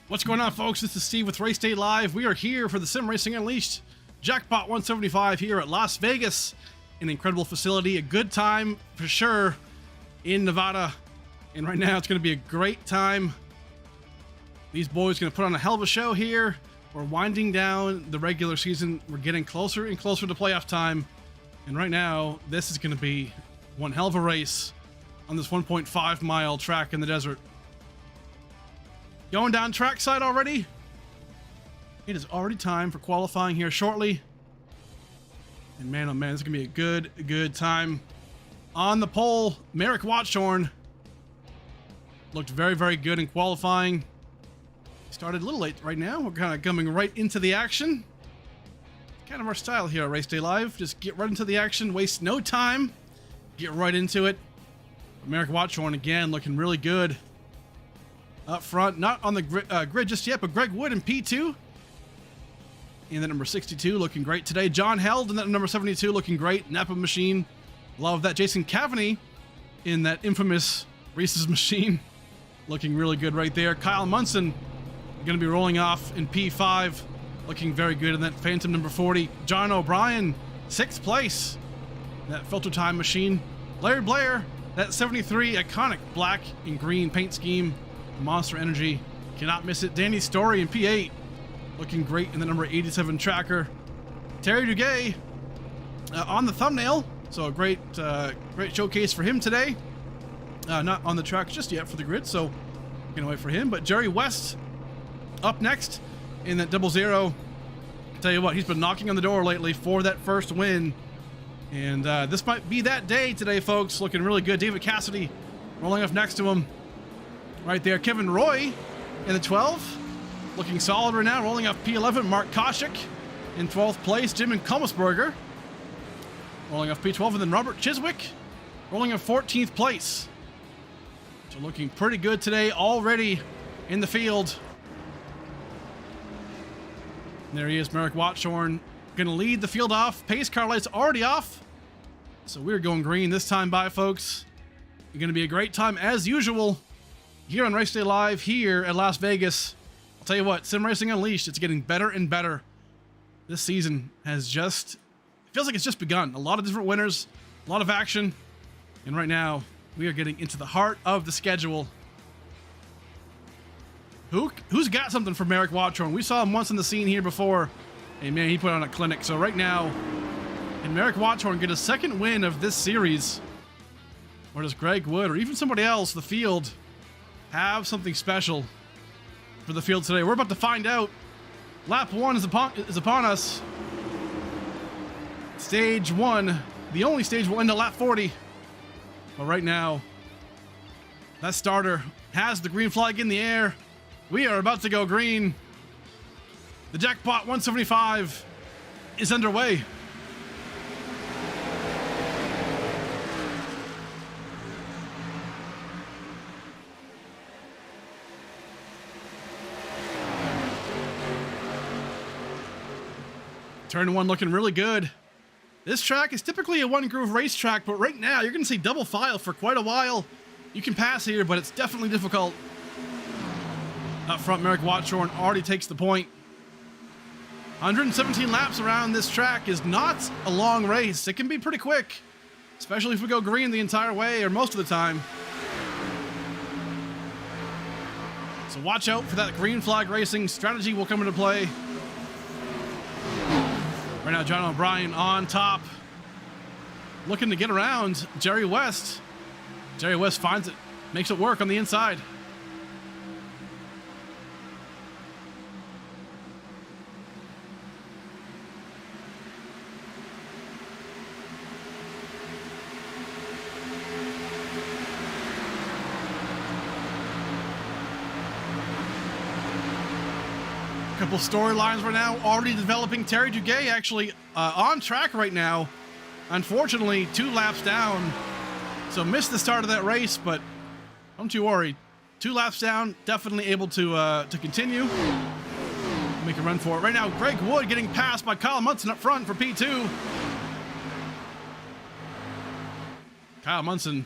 What's going on, folks? This is Steve with Race Day Live. We are here for the Sim Racing Unleashed Jackpot 175 here at Las Vegas. An incredible facility, a good time for sure in Nevada. And right now it's going to be a great time. These boys are going to put on a hell of a show here. We're winding down the regular season. We're getting closer and closer to playoff time. And right now, this is going to be one hell of a race on this 1.5 mile track in the desert. Going down trackside already. It is already time for qualifying here shortly. And man, oh man, this is going to be a good time. On the pole, Merrick Watchorn looked very good in qualifying. Started a little late right now. We're kind of coming right into the action. Kind of our style here at Race Day Live. Just get right into the action, waste no time, get right into it. Merrick Watchorn again looking really good up front. Not on the grid just yet, but Greg Wood in P2. And that number 62 looking great today. John Held in that number 72 looking great. Napa Machine. Love that. Jason Cavaney in that infamous Reese's Machine. Looking really good right there. Kyle Munson going to be rolling off in P5. Looking very good in that Phantom number 40. John O'Brien, 6th place. That Filter Time Machine. Larry Blair, that 73 iconic black and green paint scheme. Monster Energy. Cannot miss it. Danny Story in P8. Looking great in the number 87 tracker. Terry Duguay on the thumbnail. So a great showcase for him today. Not on the track just yet for the grid, so gonna wait for him. But Jerry West up next in that 00. Tell you what, he's been knocking on the door lately for that first win. And this might be that day today, folks. Looking really good. David Cassidy rolling off next to him. Right there. Kevin Roy in the 12. Looking solid right now. Rolling off P11. Mark Koshik in 12th place. Jim and Kulmusberger rolling off P12. And then Robert Chiswick rolling off 14th place. So looking pretty good today already in the field. And there he is, Merrick Watchorn. Going to lead the field off. Pace car lights already off. So we're going green this time by, folks. It's going to be a great time as usual here on Race Day Live here at Las Vegas. I'll tell you what, Sim Racing Unleashed, it's getting better and better. This season has just, it feels like it's just begun. A lot of different winners, a lot of action. And right now, we are getting into the heart of the schedule. Who's got something for Merrick Watchorn? We saw him once in the scene here before. And man, he put on a clinic. So right now, can Merrick Watchorn get a second win of this series? Or does Greg Wood or even somebody else, the field, have something special for the field today? We're about to find out. Lap 1 is upon us. Stage 1, the only stage will end at lap 40. But right now, that starter has the green flag in the air. We are about to go green. The Jackpot 175 is underway. Turn 1 looking really good. This track is typically a one groove racetrack, but right now you're going to see double file for quite a while. You can pass here, but it's definitely difficult. Up front, Merrick Watchorn already takes the point. 117 laps around this track is not a long race. It can be pretty quick, especially if we go green the entire way or most of the time. So watch out for that green flag racing. Strategy will come into play. Right now, John O'Brien on top. Looking to get around Jerry West. Jerry West finds it, makes it work on the inside. Couple storylines right now already developing. Terry Duguay actually on track right now. Unfortunately, 2 laps down. So missed the start of that race, but don't you worry. 2 laps down, definitely able to continue. Make a run for it. Right now, Greg Wood getting passed by Kyle Munson up front for P2. Kyle Munson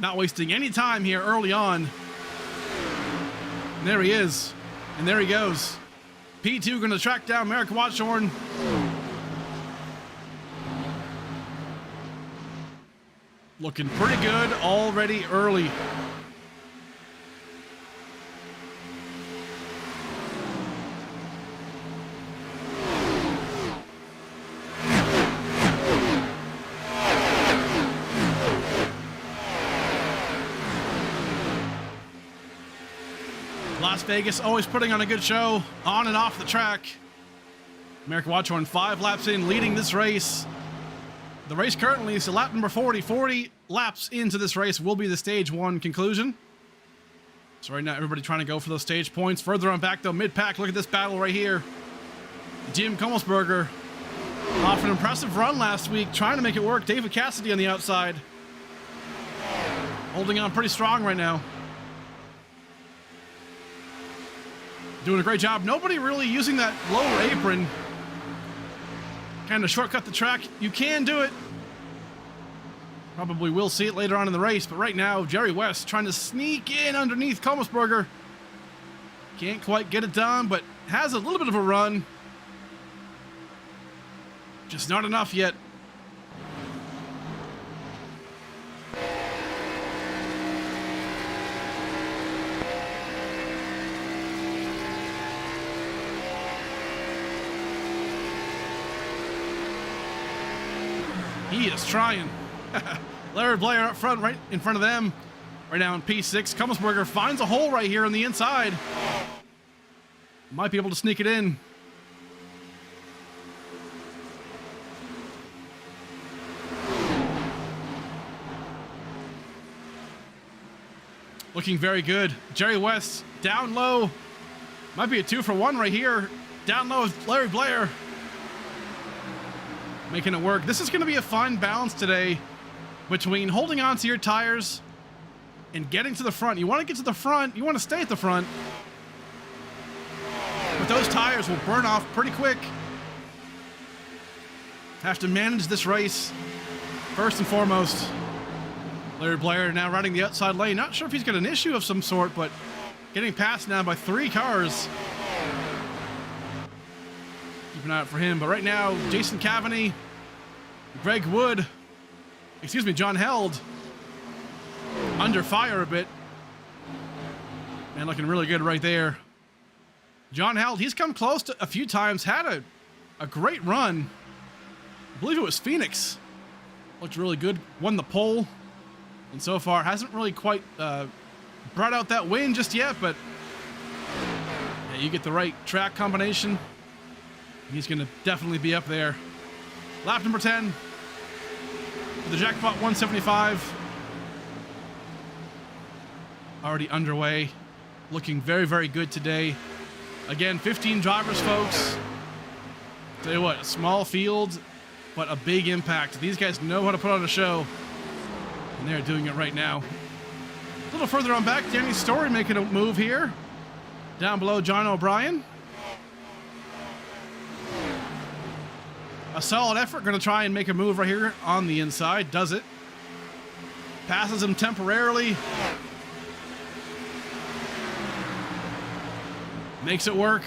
not wasting any time here early on. And there he is. And there he goes. P2 going to track down Merrick Watchorn. Looking pretty good already early. Las Vegas always putting on a good show on and off the track. Merrick Watchorn 5 laps in, leading this race. The race currently is lap number 40. 40 laps into this race will be the stage 1 conclusion. So right now, everybody trying to go for those stage points. Further on back, though, mid-pack, look at this battle right here. Jim Kommelsberger off an impressive run last week, trying to make it work. David Cassidy on the outside. Holding on pretty strong right now. Doing a great job. Nobody really using that lower apron. Kind of shortcut the track. You can do it. Probably will see it later on in the race, but right now, Jerry West trying to sneak in underneath Kommelsberger. Can't quite get it done, but has a little bit of a run. Just not enough yet. He is trying. Larry Blair up front, right in front of them. Right now in P6. Kommelsberger finds a hole right here on the inside. Might be able to sneak it in. Looking very good. Jerry West down low. Might be a 2-for-1 right here. Down low is Larry Blair. Making it work. This is going to be a fine balance today between holding on to your tires and getting to the front. You want to get to the front. You want to stay at the front. But those tires will burn off pretty quick. Have to manage this race first and foremost. Larry Blair now riding the outside lane. Not sure if he's got an issue of some sort, but getting passed now by 3 cars. Keep an eye out for him. But right now, Jason Cavaney, Greg Wood, John Held, under fire a bit. Man, looking really good right there. John Held, he's come close to a few times, had a great run. I believe it was Phoenix. Looked really good, won the pole. And so far, hasn't really quite brought out that win just yet, but yeah, you get the right track combination. He's going to definitely be up there. Lap number 10 for the Jackpot 175. Already underway. Looking very, very good today. Again, 15 drivers, folks. Tell you what, a small field, but a big impact. These guys know how to put on a show, and they're doing it right now. A little further on back, Danny Story making a move here. Down below, John O'Brien. A solid effort, going to try and make a move right here on the inside. Does it. Passes him temporarily. Makes it work.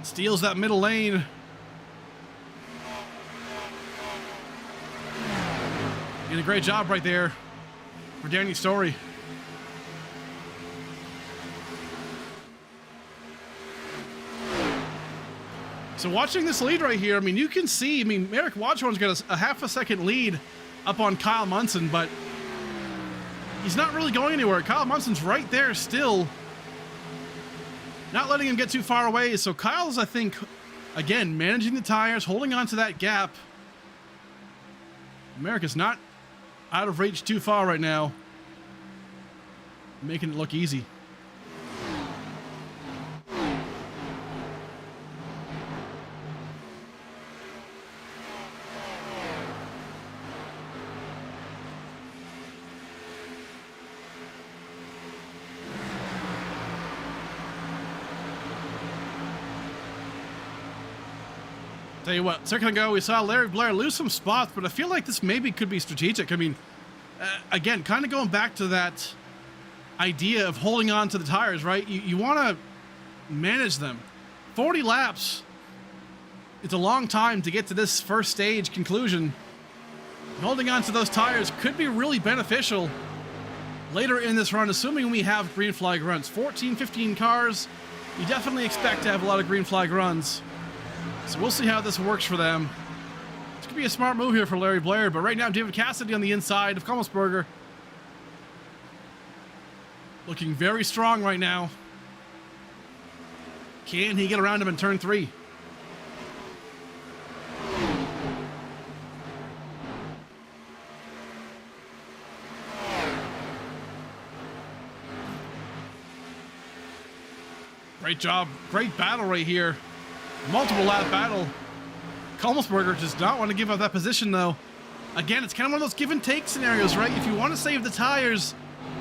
Steals that middle lane. Did a great job right there for Danny Story. So watching this lead right here, I mean, you can see, I mean, Merrick Watchorn's got a half a second lead up on Kyle Munson, but he's not really going anywhere. Kyle Munson's right there still, not letting him get too far away. So Kyle's, I think, again, managing the tires, holding on to that gap. Merrick is not out of reach too far right now, making it look easy. Tell you what, a second ago we saw Larry Blair lose some spots, but I feel like this maybe could be strategic. I mean, again, kind of going back to that idea of holding on to the tires, right? You want to manage them. 40 laps. It's a long time to get to this first stage conclusion. And holding on to those tires could be really beneficial later in this run, assuming we have green flag runs. 14, 15 cars, you definitely expect to have a lot of green flag runs. So we'll see how this works for them. This could be a smart move here for Larry Blair, but right now David Cassidy on the inside of Kommelsberger. Looking very strong right now. Can he get around him in turn 3? Great job. Great battle right here. Multiple lap battle. Kommelsberger does not want to give up that position, though. Again, it's kind of one of those give and take scenarios, right? If you want to save the tires,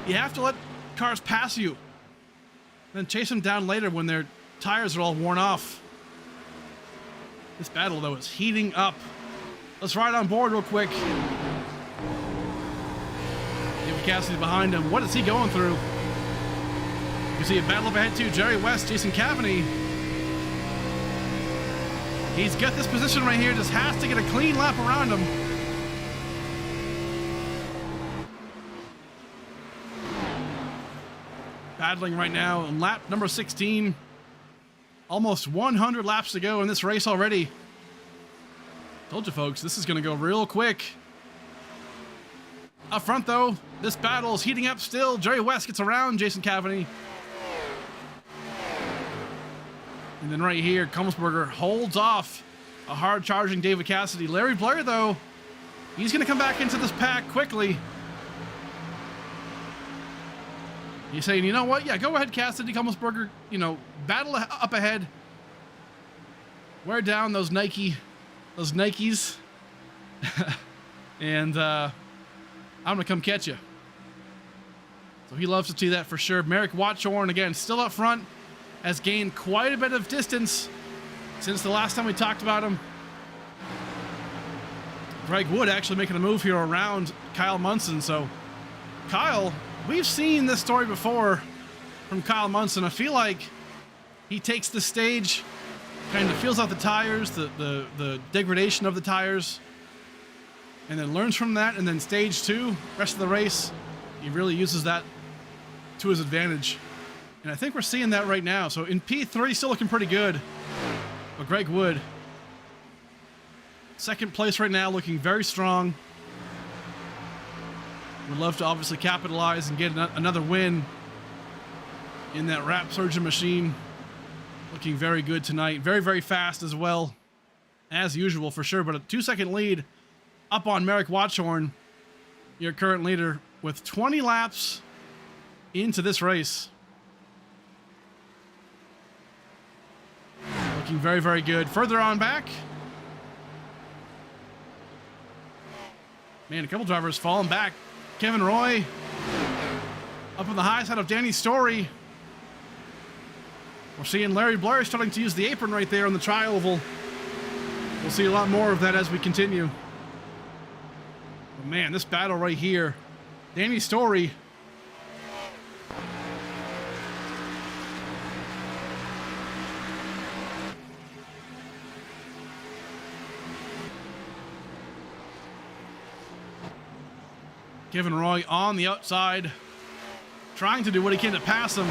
you have to let cars pass you. Then chase them down later when their tires are all worn off. This battle, though, is heating up. Let's ride on board real quick. David Cassidy behind him. What is he going through? You see a battle up ahead too. Jerry West, Jason Cavani. He's got this position right here. Just has to get a clean lap around him. Battling right now in lap number 16. Almost 100 laps to go in this race already. Told you folks, this is going to go real quick. Up front though, this battle is heating up still. Jerry West gets around Jason Cavani. And then right here, Kommelsberger holds off a hard-charging David Cassidy. Larry Blair, though, he's going to come back into this pack quickly. He's saying, you know what? Yeah, go ahead, Cassidy, Kommelsberger. You know, battle up ahead. Wear down those Nikes. And I'm going to come catch you. So he loves to see that for sure. Merrick Watchorn, again, still up front. Has gained quite a bit of distance since the last time we talked about him. Greg Wood actually making a move here around Kyle Munson. So Kyle, we've seen this story before from Kyle Munson. I feel like he takes the stage, kind of feels out the tires, the degradation of the tires, and then learns from that. And then stage 2, rest of the race, he really uses that to his advantage. And I think we're seeing that right now. So in P3, still looking pretty good. But Greg Wood, second place right now, looking very strong. Would love to obviously capitalize and get another win in that Rap Surgeon machine. Looking very good tonight. Very, very fast as well, as usual for sure. But a 2-second lead up on Merrick Watchorn, your current leader, with 20 laps into this race. Looking very, very good. Further on back. Man, a couple drivers falling back. Kevin Roy up on the high side of Danny Story. We're seeing Larry Blair starting to use the apron right there on the tri-oval. We'll see a lot more of that as we continue. But man, this battle right here. Danny Story. Kevin Roy on the outside, trying to do what he can to pass him.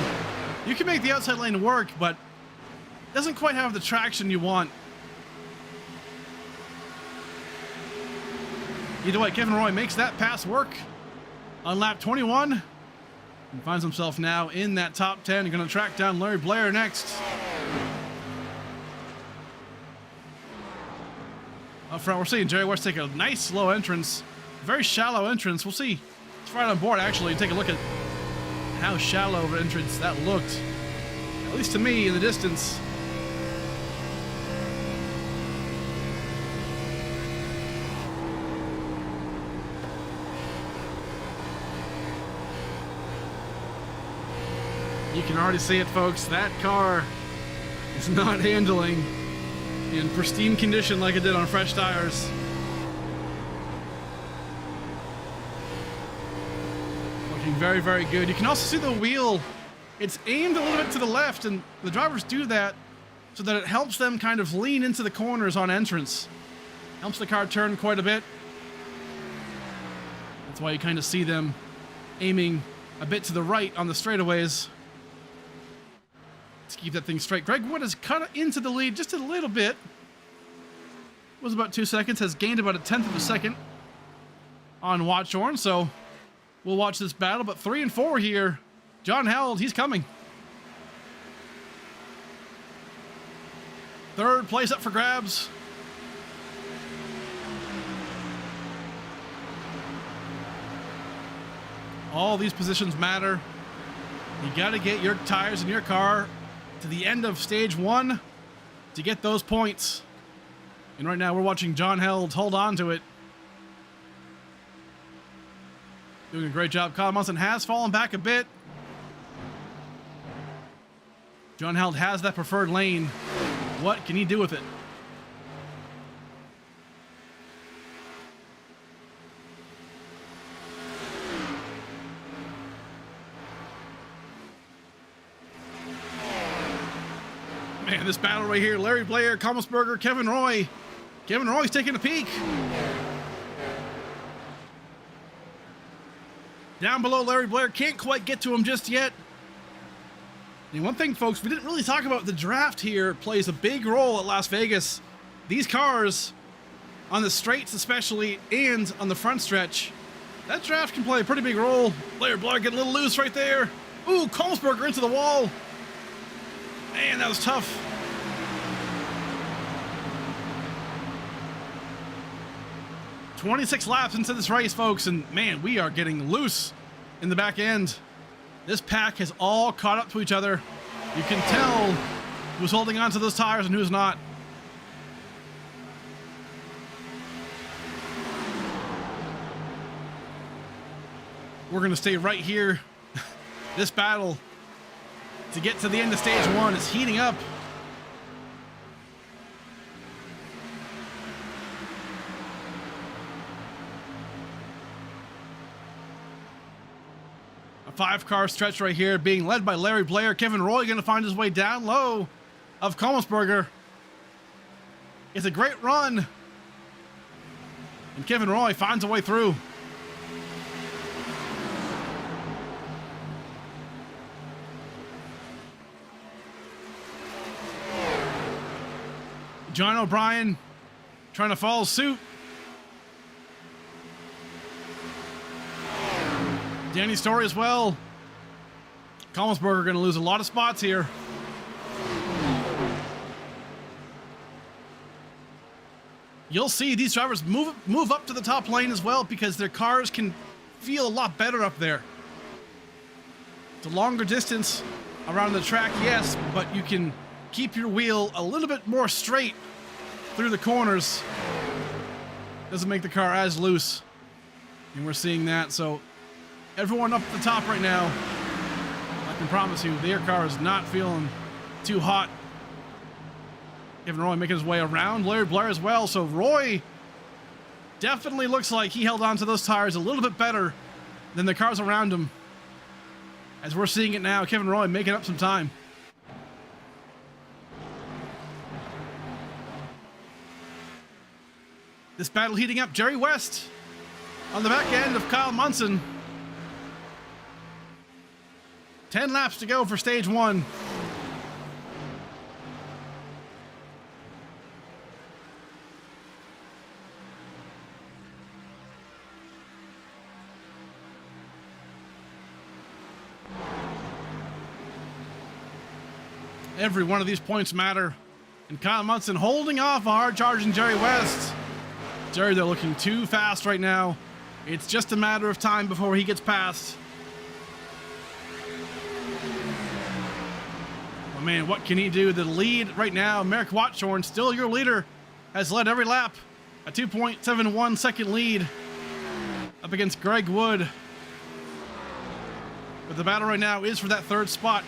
You can make the outside lane work, but it doesn't quite have the traction you want. Either way, Kevin Roy makes that pass work on lap 21 and finds himself now in that top 10. You're going to track down Larry Blair next. Up front, we're seeing Jerry West take a nice slow entrance. Very shallow entrance. We'll see. It's right on board, actually. Take a look at how shallow of an entrance that looked. At least to me, in the distance. You can already see it, folks. That car is not handling in pristine condition like it did on fresh tires. Looking very, very good. You can also see the wheel it's aimed a little bit to the left, and the drivers do that so that it helps them kind of lean into the corners on entrance. Helps the car turn quite a bit. That's why you kind of see them aiming a bit to the right on the straightaways to keep that thing straight. Greg Wood has cut into the lead just a little bit. Was about 2 seconds, has gained about 1/10 of a second on Watchorn, so we'll watch this battle. But 3 and 4 here. John Held, he's coming. Third place up for grabs. All these positions matter. You got to get your tires in your car to the end of stage 1 to get those points. And right now we're watching John Held hold on to it. Doing a great job. Kyle Munson has fallen back a bit. John Held has that preferred lane. What can he do with it? Man, this battle right here, Larry Blair, Kommelsberger, Kevin Roy. Kevin Roy's taking a peek. Down below, Larry Blair can't quite get to him just yet. And one thing, folks, we didn't really talk about, the draft here plays a big role at Las Vegas. These cars, on the straights especially, and on the front stretch, that draft can play a pretty big role. Larry Blair getting a little loose right there. Ooh, Kommelsberger into the wall. Man, that was tough. "26 laps into this race, folks, and man, we are getting loose in the back end. This pack has all caught up to each other. You can tell who's holding on to those tires and who's not. We're going to stay right here. This battle to get to the end of stage 1 is heating up. A 5-car stretch right here being led by Larry Blair. Kevin Roy going to find his way down low of Kommelsberger. It's a great run. And Kevin Roy finds a way through. John O'Brien trying to follow suit. Danny Story as well. Kommelsberger going to lose a lot of spots here. You'll see these drivers move up to the top lane as well because their cars can feel a lot better up there. It's a longer distance around the track, yes, but you can keep your wheel a little bit more straight through the corners. Doesn't make the car as loose. And we're seeing that, so everyone up at the top right now, I can promise you, their car is not feeling too hot. Kevin Roy making his way around Larry Blair as well, so Roy definitely looks like he held on to those tires a little bit better than the cars around him. As we're seeing it now, Kevin Roy making up some time. This battle heating up. Jerry West on the back end of Kyle Munson. 10 laps to go for stage 1. Every one of these points matter. And Kyle Munson holding off a hard-charging Jerry West. Jerry, they're looking too fast right now. It's just a matter of time before he gets past. Oh man, what can he do? The lead right now, Merrick Watchorn, still your leader, has led every lap. A 2.71 second lead up against Greg Wood. But the battle right now is for that 3rd spot.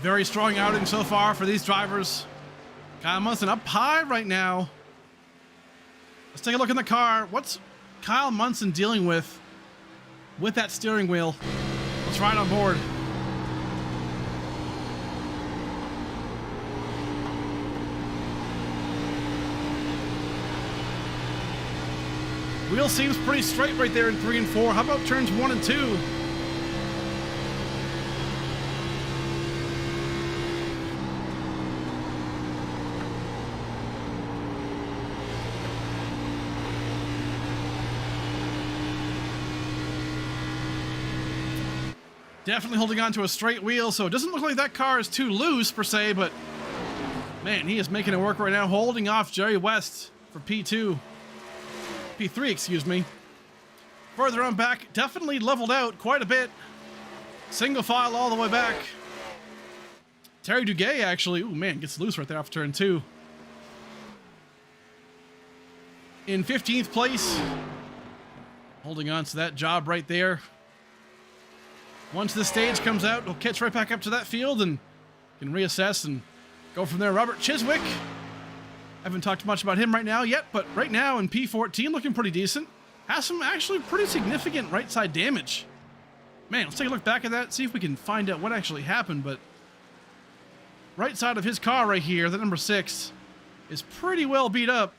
Very strong outing so far for these drivers. Kyle Munson up high right now. Let's take a look in the car. What's Kyle Munson dealing with that steering wheel? Let's ride on board. Wheel seems pretty straight right there in 3 and 4. How about turns 1 and 2? Definitely holding on to a straight wheel, so it doesn't look like that car is too loose per se, but man, he is making it work right now, holding off Jerry West for P3, excuse me. Further on back, definitely leveled out quite a bit. Single file all the way back. Terry Duguay actually, ooh man, gets loose right there after turn 2. In 15th place, holding on to that job right there. Once the stage comes out, we'll catch right back up to that field and can reassess and go from there. Robert Chiswick. Haven't talked much about him right now yet, but right now in P14, looking pretty decent. Has some actually pretty significant right side damage. Man, let's take a look back at that, see if we can find out what actually happened, but right side of his car right here, the number 6, is pretty well beat up.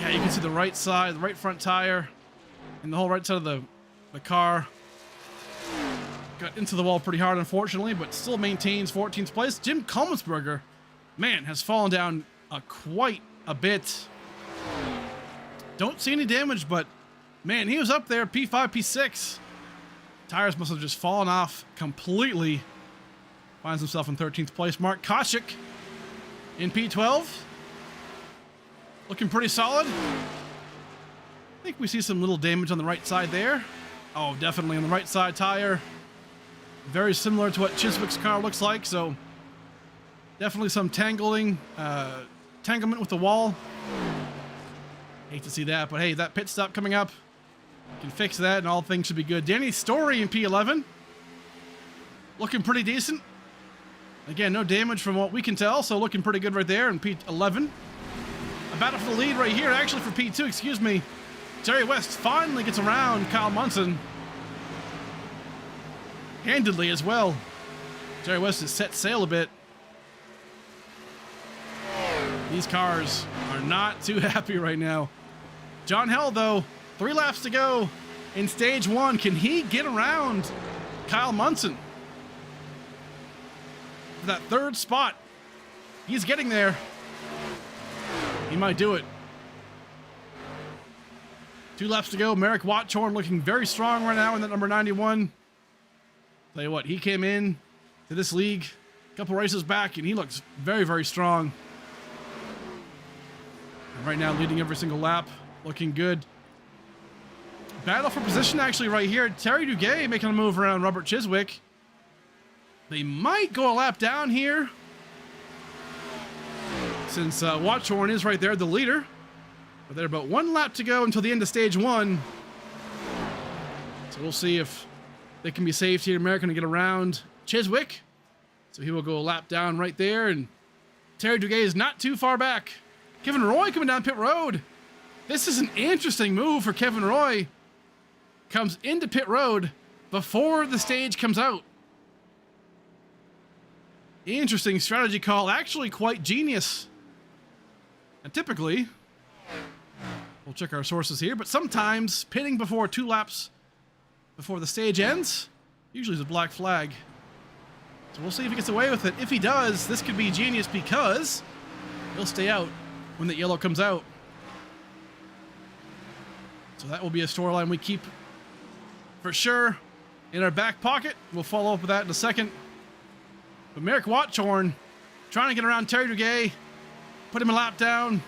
Yeah, you can see the right side, the right front tire, and the whole right side of the car got into the wall pretty hard, unfortunately, but still maintains 14th place. Jim Kolmensberger, man, has fallen down quite a bit. Don't see any damage, but man, he was up there, P5, P6. Tires must have just fallen off completely. Finds himself in 13th place. Mark Koshik in P12. Looking pretty solid. I think we see some little damage on the right side there. Oh, definitely on the right side tire. Very similar to what Chiswick's car looks like, so definitely some tanglement with the wall. Hate to see that, but hey, that pit stop coming up. Can fix that and all things should be good. Danny Story in P11. Looking pretty decent. Again, no damage from what we can tell, so looking pretty good right there in P11. A battle for the lead right here, actually for P2, excuse me. Jerry West finally gets around Kyle Munson. Handedly as well. Jerry West has set sail a bit. These cars are not too happy right now. John Hell, though, 3 laps to go in stage 1. Can he get around Kyle Munson for that 3rd spot? He's getting there. He might do it. 2 laps to go. Merrick Watchorn looking very strong right now in that number 91. Tell you what, he came in to this league a couple races back, and he looks very, very strong. And right now, leading every single lap, looking good. Battle for position actually right here. Terry Duguay making a move around Robert Chiswick. They might go a lap down here, since Watchorn is right there, the leader. But there's about 1 lap to go until the end of stage 1. So we'll see if they can be saved here. American to get around Chiswick. So he will go a lap down right there. And Terry Duguay is not too far back. Kevin Roy coming down pit road. This is an interesting move for Kevin Roy. Comes into pit road before the stage comes out. Interesting strategy call. Actually quite genius. And typically, we'll check our sources here, but sometimes pitting before 2 laps before the stage ends usually is a black flag. So we'll see if he gets away with it. If he does, this could be genius because he'll stay out when the yellow comes out. So that will be a storyline we keep for sure in our back pocket. We'll follow up with that in a second. But Merrick Watchorn trying to get around Terry Duguay, put him a lap down.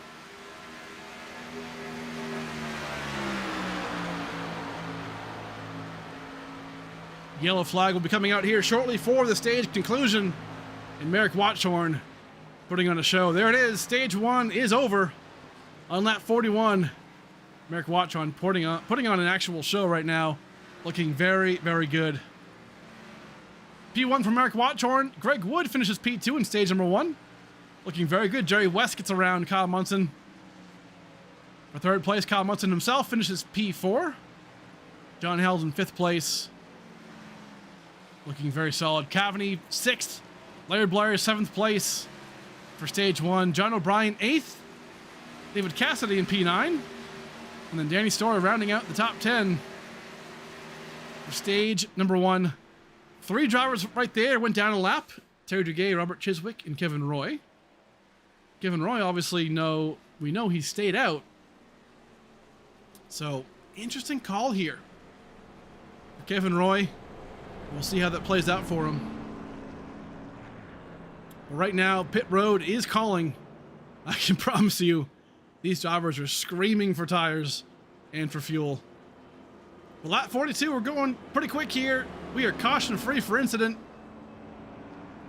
Yellow flag will be coming out here shortly for the stage conclusion. And Merrick Watchorn putting on a show. There it is. Stage 1 is over on lap 41. Merrick Watchorn putting on an actual show right now. Looking very, very good. P1 from Eric Watchorn. Greg Wood finishes P2 in stage number 1. Looking very good. Jerry West gets around Kyle Munson. For third place, Kyle Munson himself finishes P4. John Held in 5th place. Looking very solid. Cavaney, 6th. Larry Blair, 7th place for stage 1. John O'Brien, 8th. David Cassidy in P9. And then Danny Story rounding out the top 10 for stage number 1. 3 drivers right there went down a lap. Terry Duguay, Robert Chiswick, and Kevin Roy. Kevin Roy, obviously, we know he stayed out. So, interesting call here. For Kevin Roy, we'll see how that plays out for him. But right now, pit road is calling. I can promise you, these drivers are screaming for tires and for fuel. Well, lap 42, we're going pretty quick here. We are caution free for incident.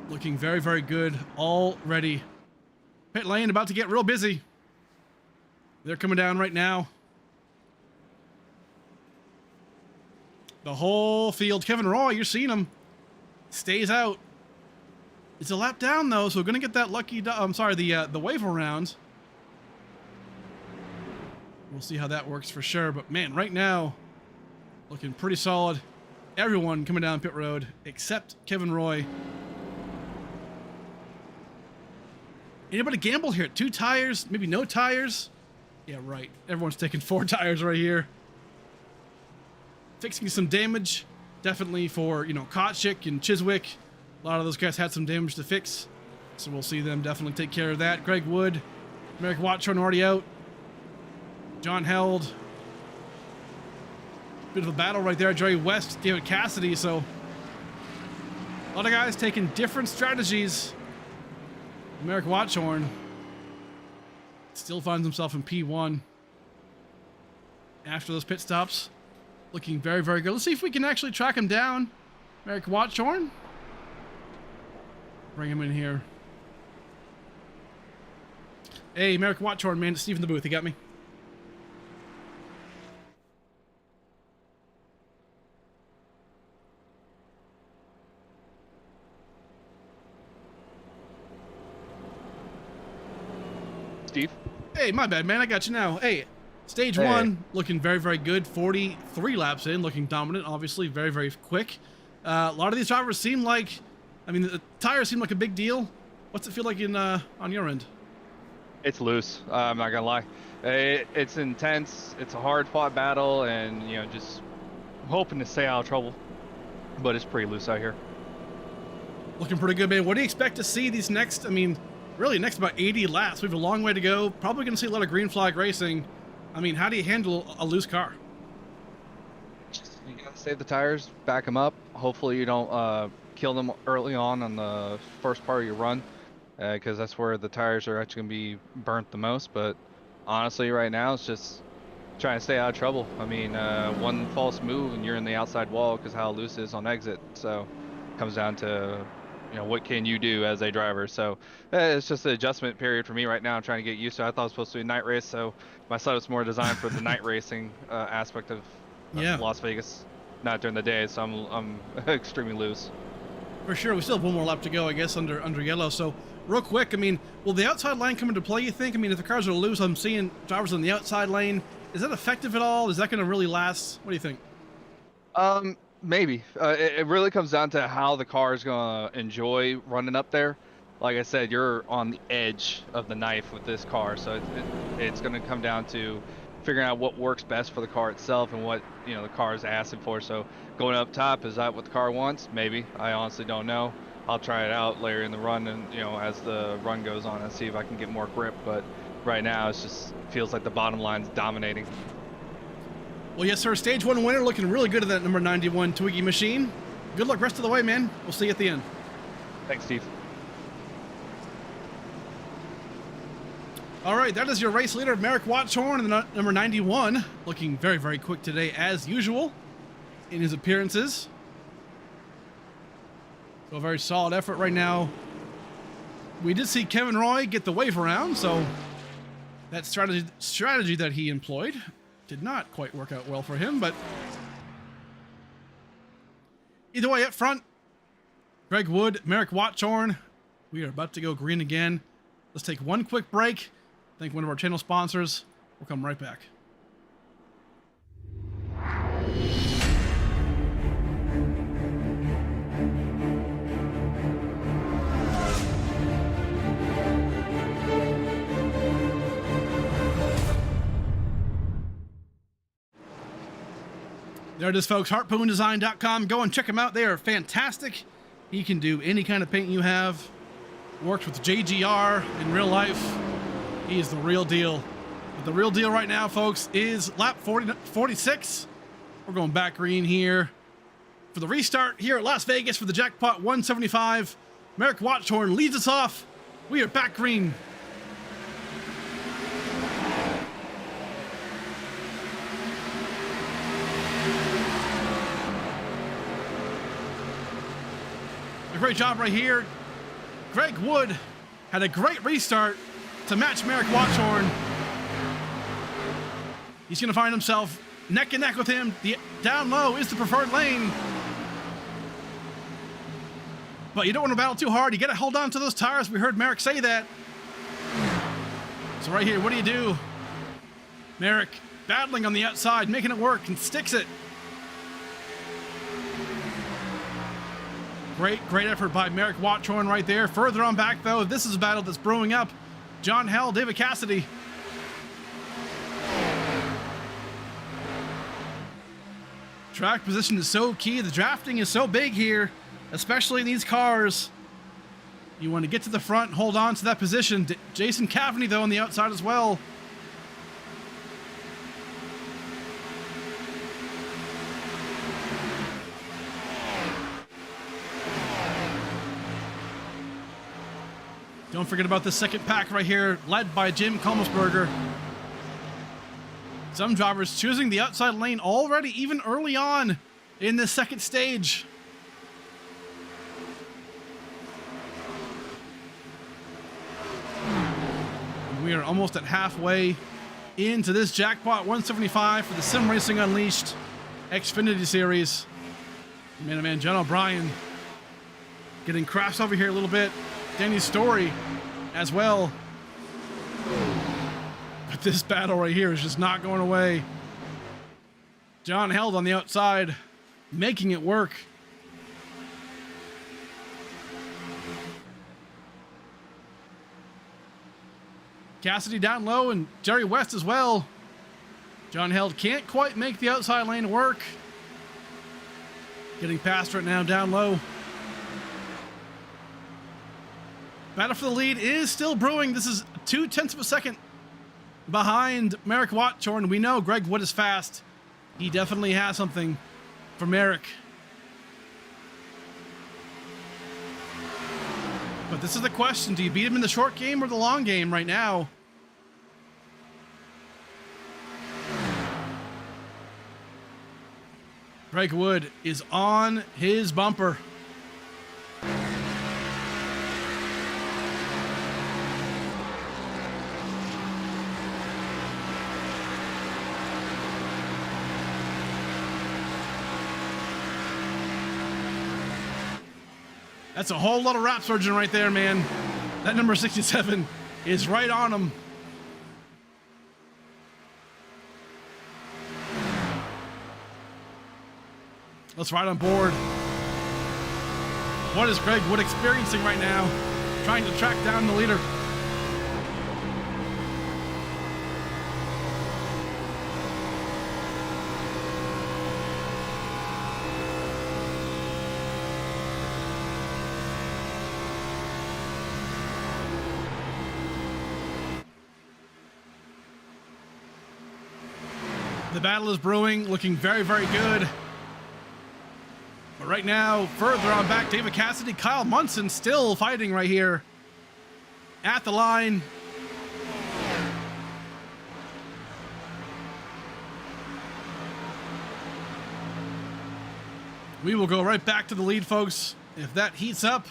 Looking very, very good already. Pit lane about to get real busy. They're coming down right now. The whole field. Kevin Roy, you're seeing him. Stays out. It's a lap down though, so we're gonna get that lucky. The wave around. We'll see how that works for sure. But man, right now, looking pretty solid. Everyone coming down pit road except Kevin Roy. Anybody gamble here? 2 tires, maybe no tires? Yeah, right. Everyone's taking 4 tires right here. Fixing some damage, definitely for, Kotchik and Chiswick. A lot of those guys had some damage to fix, so we'll see them definitely take care of that. Greg Wood, Merrick Watchorn already out. John Held. Bit of a battle right there. Jerry West, David Cassidy, so a lot of guys taking different strategies. Merrick Watchorn still finds himself in P1 after those pit stops. Looking very, very good. Let's see if we can actually track him down. Merrick Watchorn. Bring him in here. Hey, Merrick Watchorn, man. It's Steve in the booth. You got me? Steve? Hey, my bad, man. I got you now. Hey, stage 1, looking very, very good. 43 laps in, looking dominant, obviously. Very, very quick. A lot of these drivers seem like, the tires seem like a big deal. What's it feel like on your end? It's loose. I'm not gonna lie. It's intense. It's a hard-fought battle, and just hoping to stay out of trouble. But it's pretty loose out here. Looking pretty good, man. What do you expect to see these next? Really, next about 80 laps. We have a long way to go. Probably going to see a lot of green flag racing. How do you handle a loose car? You gotta save the tires, back them up. Hopefully you don't kill them early on the first part of your run, because that's where the tires are actually going to be burnt the most. But honestly, right now, it's just trying to stay out of trouble. One false move and you're in the outside wall because how loose it is on exit. So it comes down to what can you do as a driver? So it's just an adjustment period for me right now. I'm trying to get used to it. I thought it was supposed to be a night race, so my setup was more designed for the night racing aspect of Las Vegas, not during the day. So I'm extremely loose. For sure. We still have one more lap to go, I guess, under yellow. So real quick, will the outside lane come into play, you think? If the cars are loose, I'm seeing drivers on the outside lane. Is that effective at all? Is that going to really last? What do you think? Maybe. It really comes down to how the car is going to enjoy running up there. Like I said, you're on the edge of the knife with this car, so it's going to come down to figuring out what works best for the car itself and what the car is asking for. So going up top, is that what the car wants? Maybe. I honestly don't know. I'll try it out later in the run, and as the run goes on, and see if I can get more grip. But right now, it just feels like the bottom line's dominating. Well, yes, sir. Stage 1 winner, looking really good at that number 91 Twiggy machine. Good luck rest of the way, man. We'll see you at the end. Thanks, Steve. All right, that is your race leader, Merrick Watchorn, and the number 91, looking very, very quick today, as usual, in his appearances. So a very solid effort right now. We did see Kevin Roy get the wave around, so that strategy that he employed did not quite work out well for him, but either way, up front, Greg Wood, Merrick Watchorn. We are about to go green again. Let's take one quick break. Thank one of our channel sponsors. We'll come right back. There it is, folks. HarpoonDesign.com. Go and check them out. They are fantastic. He can do any kind of paint you have. Worked with JGR in real life. He is the real deal. But the real deal right now, folks, is lap 46. We're going back green here for the restart here at Las Vegas for the Jackpot 175. Merrick Watchorn leads us off. We are back green. A great job right here. Greg Wood had a great restart to match Merrick Watchorn. He's going to find himself neck and neck with him. The down low is the preferred lane. But you don't want to battle too hard. You got to hold on to those tires. We heard Merrick say that. So right here, what do? Merrick battling on the outside, making it work, and sticks it. Great effort by Merrick Watchorn right there. Further on back, though, this is a battle that's brewing up. John Hell, David Cassidy. Track position is so key. The drafting is so big here, especially in these cars. You want to get to the front, hold on to that position. Jason Cavney, though, on the outside as well. Don't forget about the second pack right here, led by Jim Kalmsberger. Some drivers choosing the outside lane already, even early on in this second stage. We are almost at halfway into this Jackpot 175 for the Sim Racing Unleashed Xfinity Series. Man, John O'Brien getting crashed over here a little bit. Danny Story as well. But this battle right here is just not going away. John Held on the outside, making it work. Cassidy down low and Jerry West as well. John Held can't quite make the outside lane work. Getting past right now down low. Battle for the lead is still brewing. This is 0.2 of a second behind Merrick Watchorn. We know Greg Wood is fast. He definitely has something for Merrick. But this is the question. Do you beat him in the short game or the long game right now? Greg Wood is on his bumper. That's a whole lot of rap surgeon right there, man. That number 67 is right on him. Let's ride on board. What is Greg Wood experiencing right now? Trying to track down the leader. The battle is brewing, looking very, very good. But right now, further on back, David Cassidy, Kyle Munson still fighting right here at the line. We will go right back to the lead, folks, if that heats up.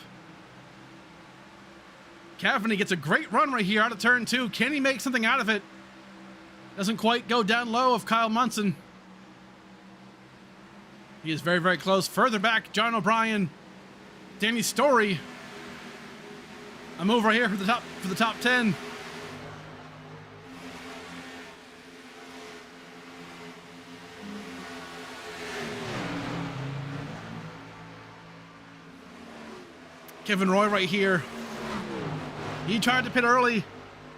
Cavney gets a great run right here out of turn 2. Can he make something out of it? Doesn't quite go down low of Kyle Munson. He is very, very close. Further back, John O'Brien. Danny Story a move right here for the top 10. Kevin Roy right here. He tried to pit early,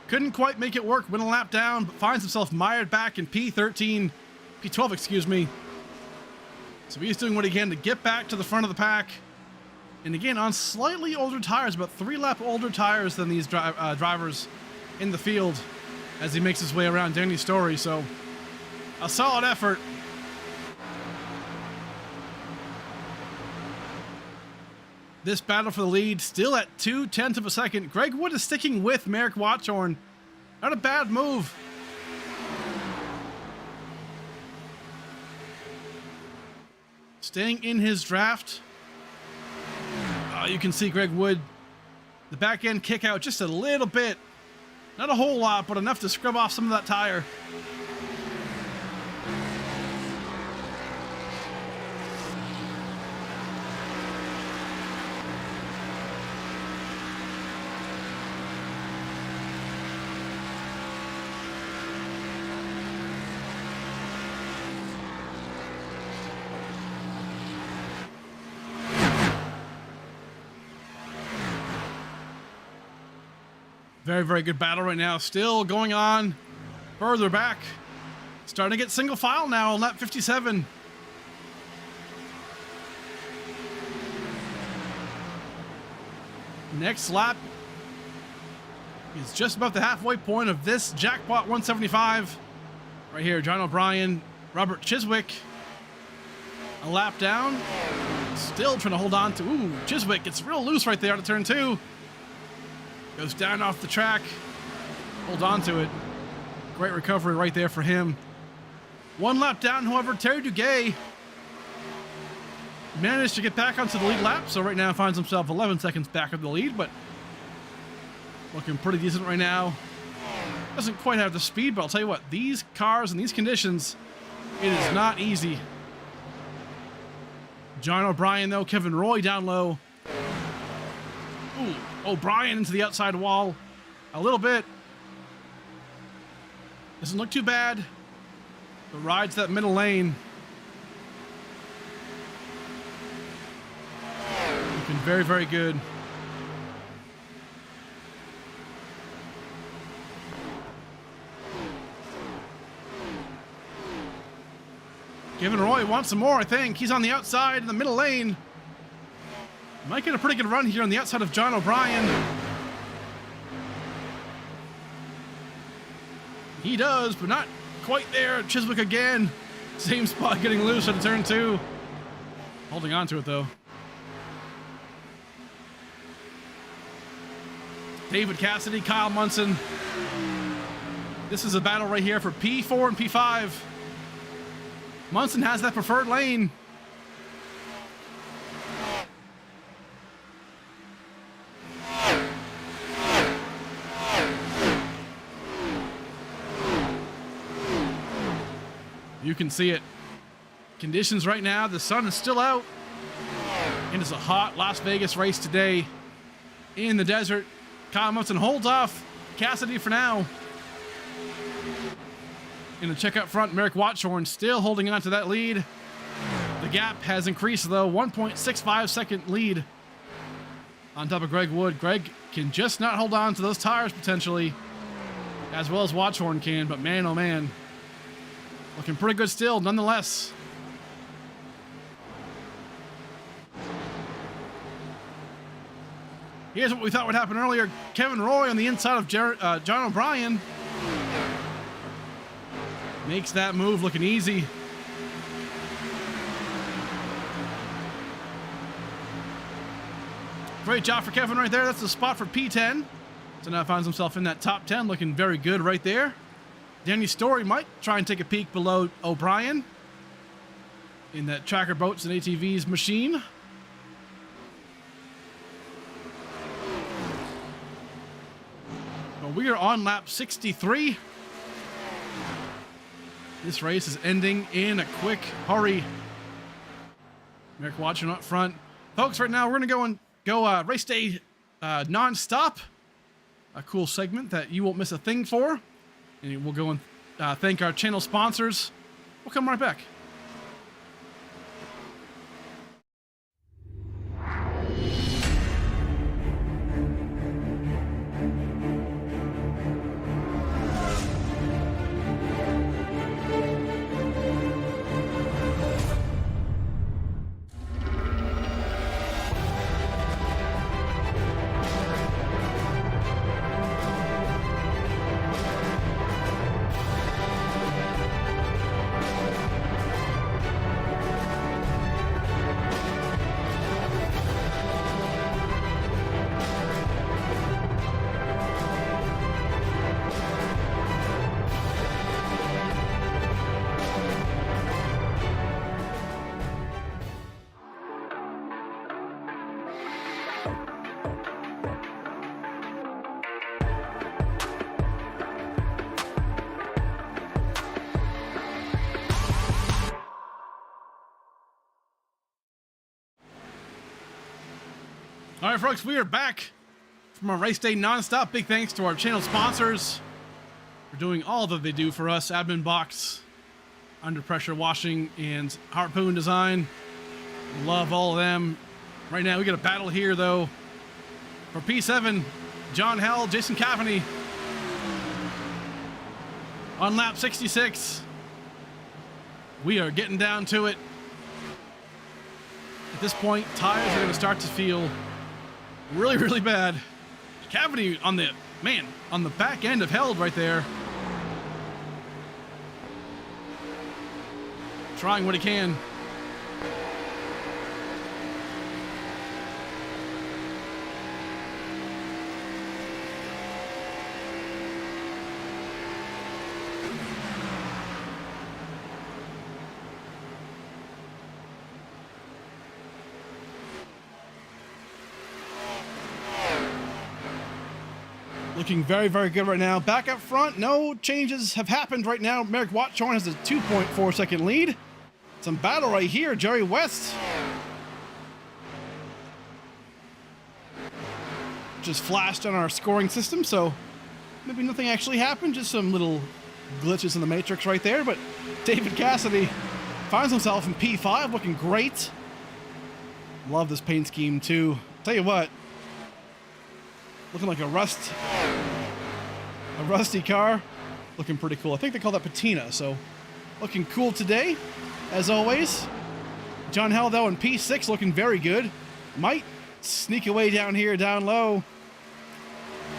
couldn't quite make it work, went a lap down, but finds himself mired back in P12, excuse me. So he's doing what he can to get back to the front of the pack. And again, on slightly older tires, about 3 lap older tires than these drivers in the field as he makes his way around Danny Story. So a solid effort. This battle for the lead still at 0.2 of a second. Greg Wood is sticking with Merrick Watchorn. Not a bad move. Staying in his draft. You can see Greg Wood, the back end kick out just a little bit. Not a whole lot, but enough to scrub off some of that tire. Very, very good battle right now. Still going on further back. Starting to get single file now on lap 57. Next lap is just about the halfway point of this Jackpot 175. Right here, John O'Brien, Robert Chiswick. A lap down. Still trying to hold on to, Chiswick gets real loose right there on turn 2. Goes down off the track. Hold on to it. Great recovery right there for him. 1 lap down, however, Terry Duguay managed to get back onto the lead lap. So right now finds himself 11 seconds back of the lead, but looking pretty decent right now. Doesn't quite have the speed, but I'll tell you what, these cars and these conditions, it is not easy. John O'Brien, though, Kevin Roy down low. O'Brien into the outside wall a little bit. Doesn't look too bad, but rides that middle lane. Looking very, very good. Kevin Roy wants some more, I think. He's on the outside in the middle lane. Might get a pretty good run here on the outside of John O'Brien. He does, but not quite there. Chiswick again. Same spot, getting loose on turn 2. Holding on to it, though. David Cassidy, Kyle Munson. This is a battle right here for P4 and P5. Munson has that preferred lane. You can see it. Conditions right now, the sun is still out. And it's a hot Las Vegas race today in the desert. Kyle Munson holds off Cassidy for now. In the check up front, Merrick Watchorn still holding on to that lead. The gap has increased, though. 1.65 second lead on top of Greg Wood. Greg can just not hold on to those tires potentially, as well as Watchorn can, but man, oh man. Looking pretty good still, nonetheless. Here's what we thought would happen earlier. Kevin Roy on the inside of John O'Brien. Makes that move looking easy. Great job for Kevin right there. That's the spot for P10. So now finds himself in that top 10, looking very good right there. Danny Story might try and take a peek below O'Brien in that Tracker Boats and ATVs machine. But we are on lap 63. This race is ending in a quick hurry. Merrick Watchorn up front. Folks, right now we're going to go and go race day non-stop. A cool segment that you won't miss a thing for. And we'll go and thank our channel sponsors. We'll come right back. All right, folks, we are back from our race day nonstop. Big thanks to our channel sponsors for doing all that they do for us. Admin Box, Under Pressure Washing, and Harpoon Design. Love all of them. Right now, we got a battle here, though. For P7, John Hell, Jason Cavany. On lap 66. We are getting down to it. At this point, tires are going to start to feel really, really bad. Cavity on the back end of Held right there. Trying what he can. Looking very, very good right now. Back up front, no changes have happened right now. Merrick Watchorn has a 2.4 second lead. Some battle right here. Jerry West just flashed on our scoring system, so maybe nothing actually happened. Just some little glitches in the matrix right there. But David Cassidy finds himself in P5, looking great. Love this paint scheme too. Tell you what, looking like a rusty car. Looking pretty cool. I think they call that patina, so looking cool today, as always. John Hell, though, in P6, looking very good. Might sneak away down here, down low.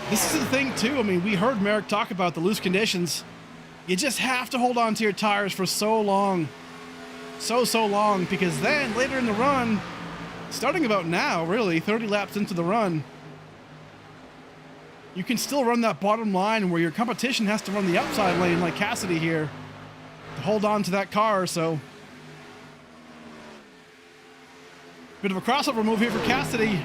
This is the thing, too. I mean, we heard Merrick talk about the loose conditions. You just have to hold on to your tires for so long. So long, because then later in the run, starting about now, really, 30 laps into the run, you can still run that bottom line where your competition has to run the outside lane like Cassidy here to hold on to that car. So bit of a crossover move here for Cassidy.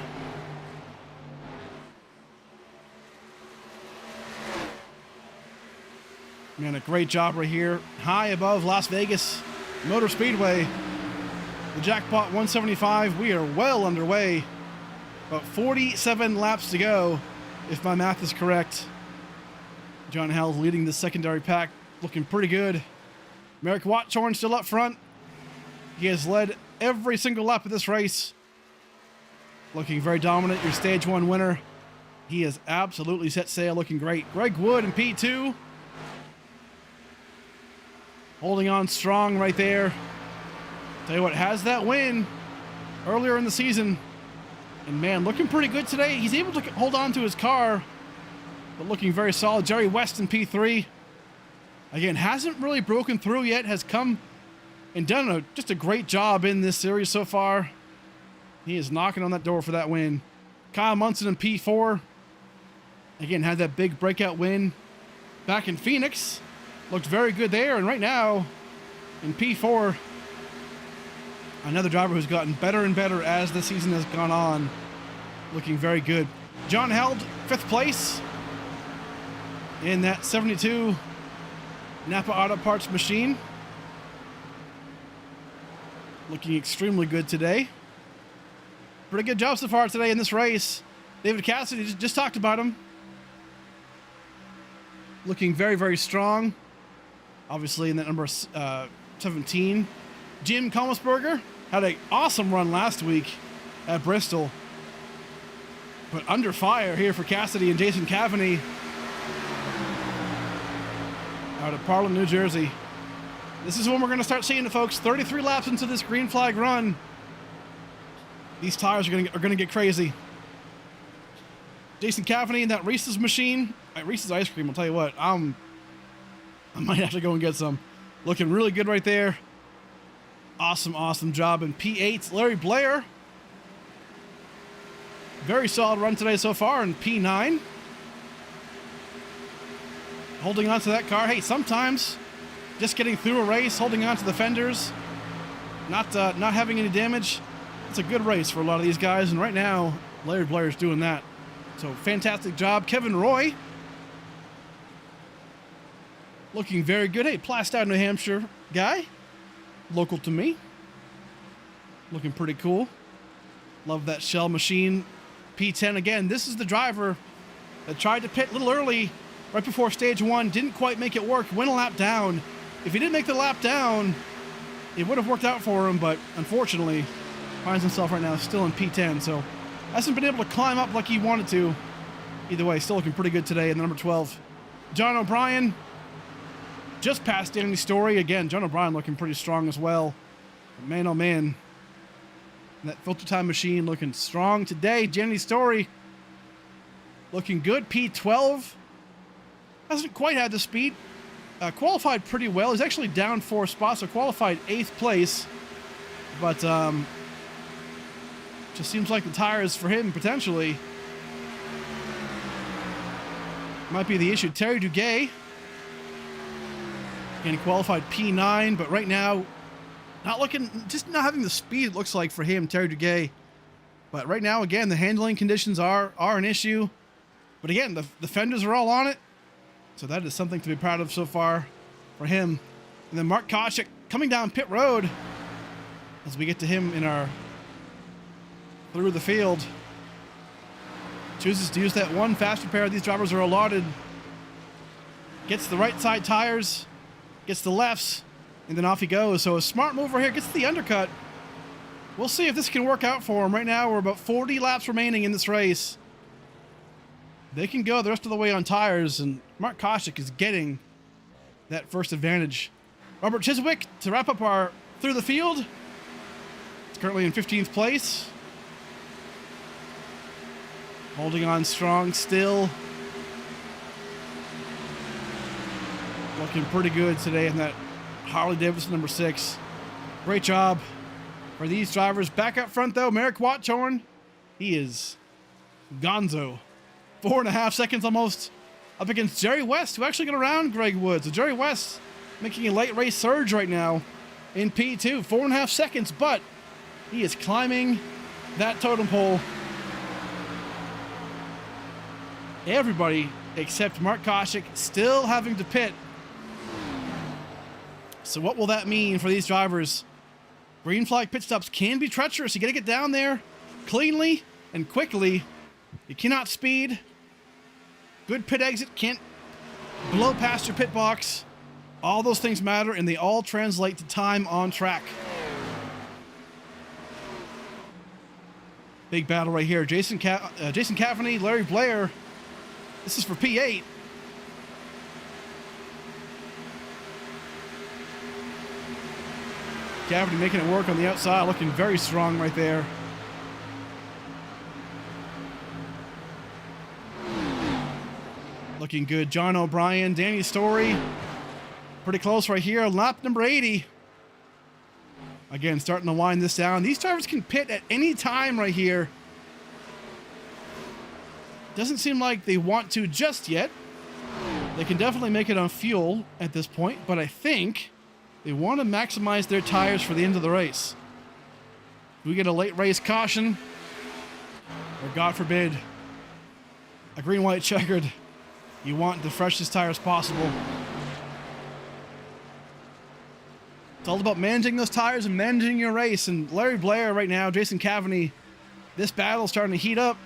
Man, a great job right here. High above Las Vegas Motor Speedway. The Jackpot 175. We are well underway. About 47 laps to go, if my math is correct. John Hell's leading the secondary pack, looking pretty good. Merrick Watchorn still up front. He has led every single lap of this race. Looking very dominant, your stage 1 winner. He has absolutely set sail, looking great. Greg Wood in P2. Holding on strong right there. Tell you what, has that win earlier in the season. And man, looking pretty good today. He's able to hold on to his car, but looking very solid. Jerry West in P3. Again, hasn't really broken through yet. Has come and done just a great job in this series so far. He is knocking on that door for that win. Kyle Munson in P4. Again, had that big breakout win back in Phoenix. Looked very good there. And right now, in P4, another driver who's gotten better and better as the season has gone on. Looking very good. John Held, 5th place in that 72 Napa Auto Parts machine. Looking extremely good today. Pretty good job so far today in this race. David Cassidy just talked about him. Looking very, very strong. Obviously in that number 17. Jim Kommelsberger had an awesome run last week at Bristol. But under fire here for Cassidy and Jason Cavany out of Parlin, New Jersey. This is when we're going to start seeing it, folks. 33 laps into this green flag run. These tires are going to get crazy. Jason Cavany in that Reese's machine. Reese's ice cream, I'll tell you what. I might have to go and get some. Looking really good right there. Awesome, awesome job in P8. Larry Blair. Very solid run today so far in P9. Holding on to that car. Hey, sometimes just getting through a race, holding on to the fenders, not having any damage. It's a good race for a lot of these guys, and right now, Larry Blair is doing that. So fantastic job. Kevin Roy. Looking very good. Hey, Plastow, New Hampshire guy. Local to me. Looking pretty cool. Love that shell machine. P10 again. This is the driver that tried to pit a little early right before stage 1. Didn't quite make it work. Went a lap down. If he didn't make the lap down, it would have worked out for him, but unfortunately finds himself right now still in P10. So hasn't been able to climb up like he wanted to. Either way, still looking pretty good today in the number 12. John O'Brien. Just past Danny Story. Again, John O'Brien looking pretty strong as well. But man, oh man. That filter time machine looking strong today. Danny Story looking good. P12. Hasn't quite had the speed. Qualified pretty well. He's actually down 4 spots, so qualified 8th place. But just seems like the tires for him potentially might be the issue. Terry Duguay. Again, qualified P9, but right now, just not having the speed it looks like for him, Terry Duguay. But right now, again, the handling conditions are an issue. But again, the fenders are all on it. So that is something to be proud of so far for him. And then Mark Koshik coming down pit road as we get to him in our through the field. Chooses to use that one fast repair these drivers are allotted. Gets the right side tires. Gets the lefts, and then off he goes. So a smart move right here, gets the undercut. We'll see if this can work out for him. Right now, we're about 40 laps remaining in this race. They can go the rest of the way on tires, and Mark Koshik is getting that first advantage. Robert Chiswick to wrap up our through the field. It's currently in 15th place. Holding on strong still. Looking pretty good today in that Harley Davidson number 6. Great job for these drivers. Back up front though, Merrick Watchorn. He is gonzo. 4.5 seconds almost up against Jerry West, who actually got around Greg Woods. So Jerry West making a late race surge right now in P2. 4.5 seconds, but he is climbing that totem pole. Everybody except Mark Koshik still having to pit. So what will that mean for these drivers? Green flag pit stops can be treacherous. You got to get down there cleanly and quickly. You cannot speed. Good pit exit can't blow past your pit box. All those things matter, and they all translate to time on track. Big battle right here. Jason Cavany, Larry Blair. This is for P8. Cavity making it work on the outside, looking very strong right there. Looking good. John O'Brien, Danny Story, pretty close right here. Lap number 80. Again, starting to wind this down. These drivers can pit at any time right here. Doesn't seem like they want to just yet. They can definitely make it on fuel at this point, but I think they want to maximize their tires for the end of the race. If we get a late race caution, or God forbid, a green, white, checkered, you want the freshest tires possible. It's all about managing those tires and managing your race. And Larry Blair right now, Jason Cavany, This battle's starting to heat up.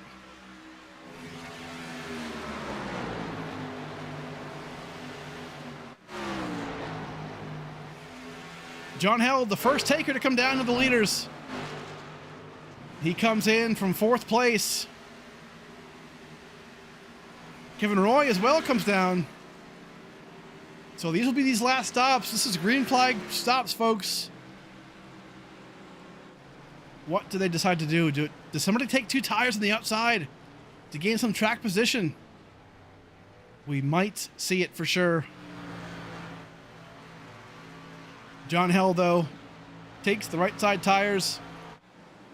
John Held, the first taker to come down to the leaders. He comes in from 4th place. Kevin Roy as well comes down. So these will be these last stops. This is green flag stops, folks. What do they decide to do? Does somebody take 2 tires on the outside to gain some track position? We might see it for sure. John Hell, though, takes the right side tires.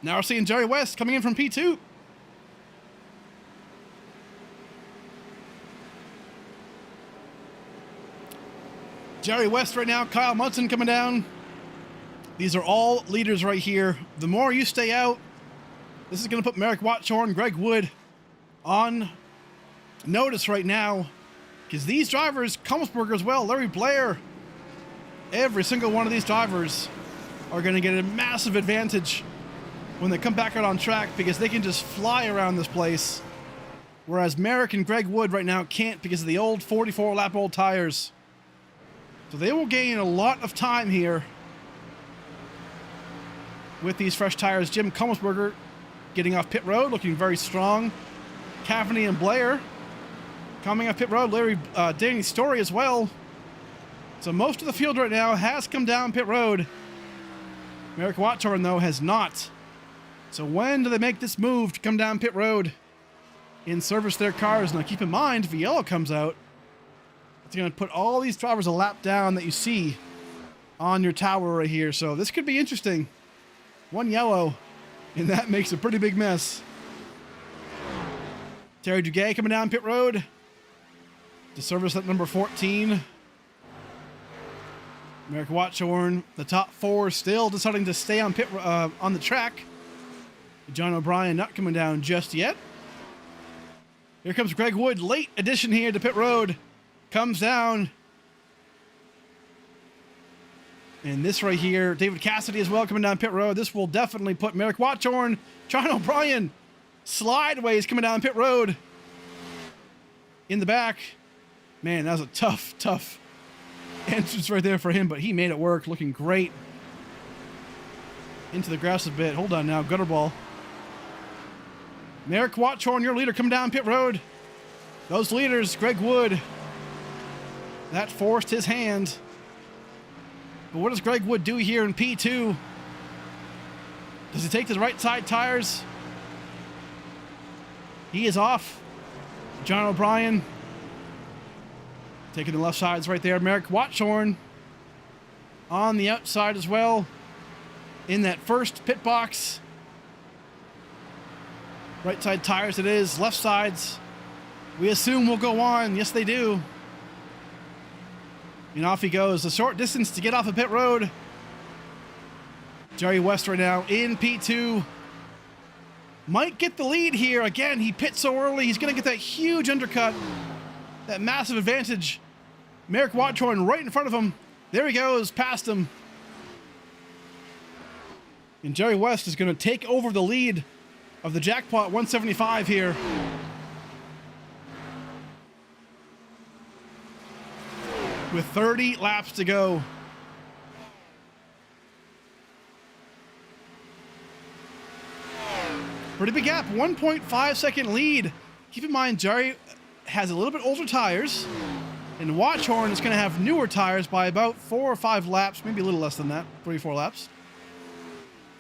Now we're seeing Jerry West coming in from P2. Jerry West right now, Kyle Munson coming down. These are all leaders right here. The more you stay out, this is going to put Merrick Watchorn, Greg Wood on notice right now. Because these drivers, Kummersberger as well, Larry Blair, every single one of these drivers are going to get a massive advantage when they come back out on track because they can just fly around this place. Whereas Merrick and Greg Wood right now can't because of the old 44 lap old tires. So they will gain a lot of time here with these fresh tires. Jim Kummersberger getting off pit road, looking very strong. Cavani and Blair coming off pit road. Larry, Danny Story as well. So most of the field right now has come down pit road. Merrick Watchorn, though, has not. So when do they make this move to come down pit road and service their cars? Now keep in mind, if a yellow comes out, it's going to put all these drivers a lap down that you see on your tower right here. So this could be interesting. One yellow, and that makes a pretty big mess. Terry Duguay coming down pit road to service at number 14. Merrick Watchorn, the top 4, still deciding to stay on on the track. John O'Brien not coming down just yet. Here comes Greg Wood, late addition here to pit road. Comes down. And this right here, David Cassidy as well coming down pit road. This will definitely put Merrick Watchorn, John O'Brien, slideways coming down pit road. In the back. Man, that was a tough entrance right there for him, but he made it work. Looking great. Into the grass a bit. Hold on now, gutter ball. Merrick Watchorn, your leader, coming down pit road. Those leaders, Greg Wood. That forced his hand. But what does Greg Wood do here in P2? Does he take the right side tires? He is off. John O'Brien taking the left sides right there. Merrick Watchorn on the outside as well. In that first pit box. Right side tires it is. Left sides, we assume will go on. Yes, they do. And off he goes. A short distance to get off of pit road. Jerry West right now in P2. Might get the lead here. Again, he pits so early. He's going to get that huge undercut. That massive advantage. Merrick Watchorn right in front of him. There he goes, past him. And Jerry West is going to take over the lead of the Jackpot 175 here. With 30 laps to go. Pretty big gap, 1.5 second lead. Keep in mind, Jerry has a little bit older tires, and Watchorn is going to have newer tires by about 4 or 5 laps, maybe a little less than that, 3 or 4 laps.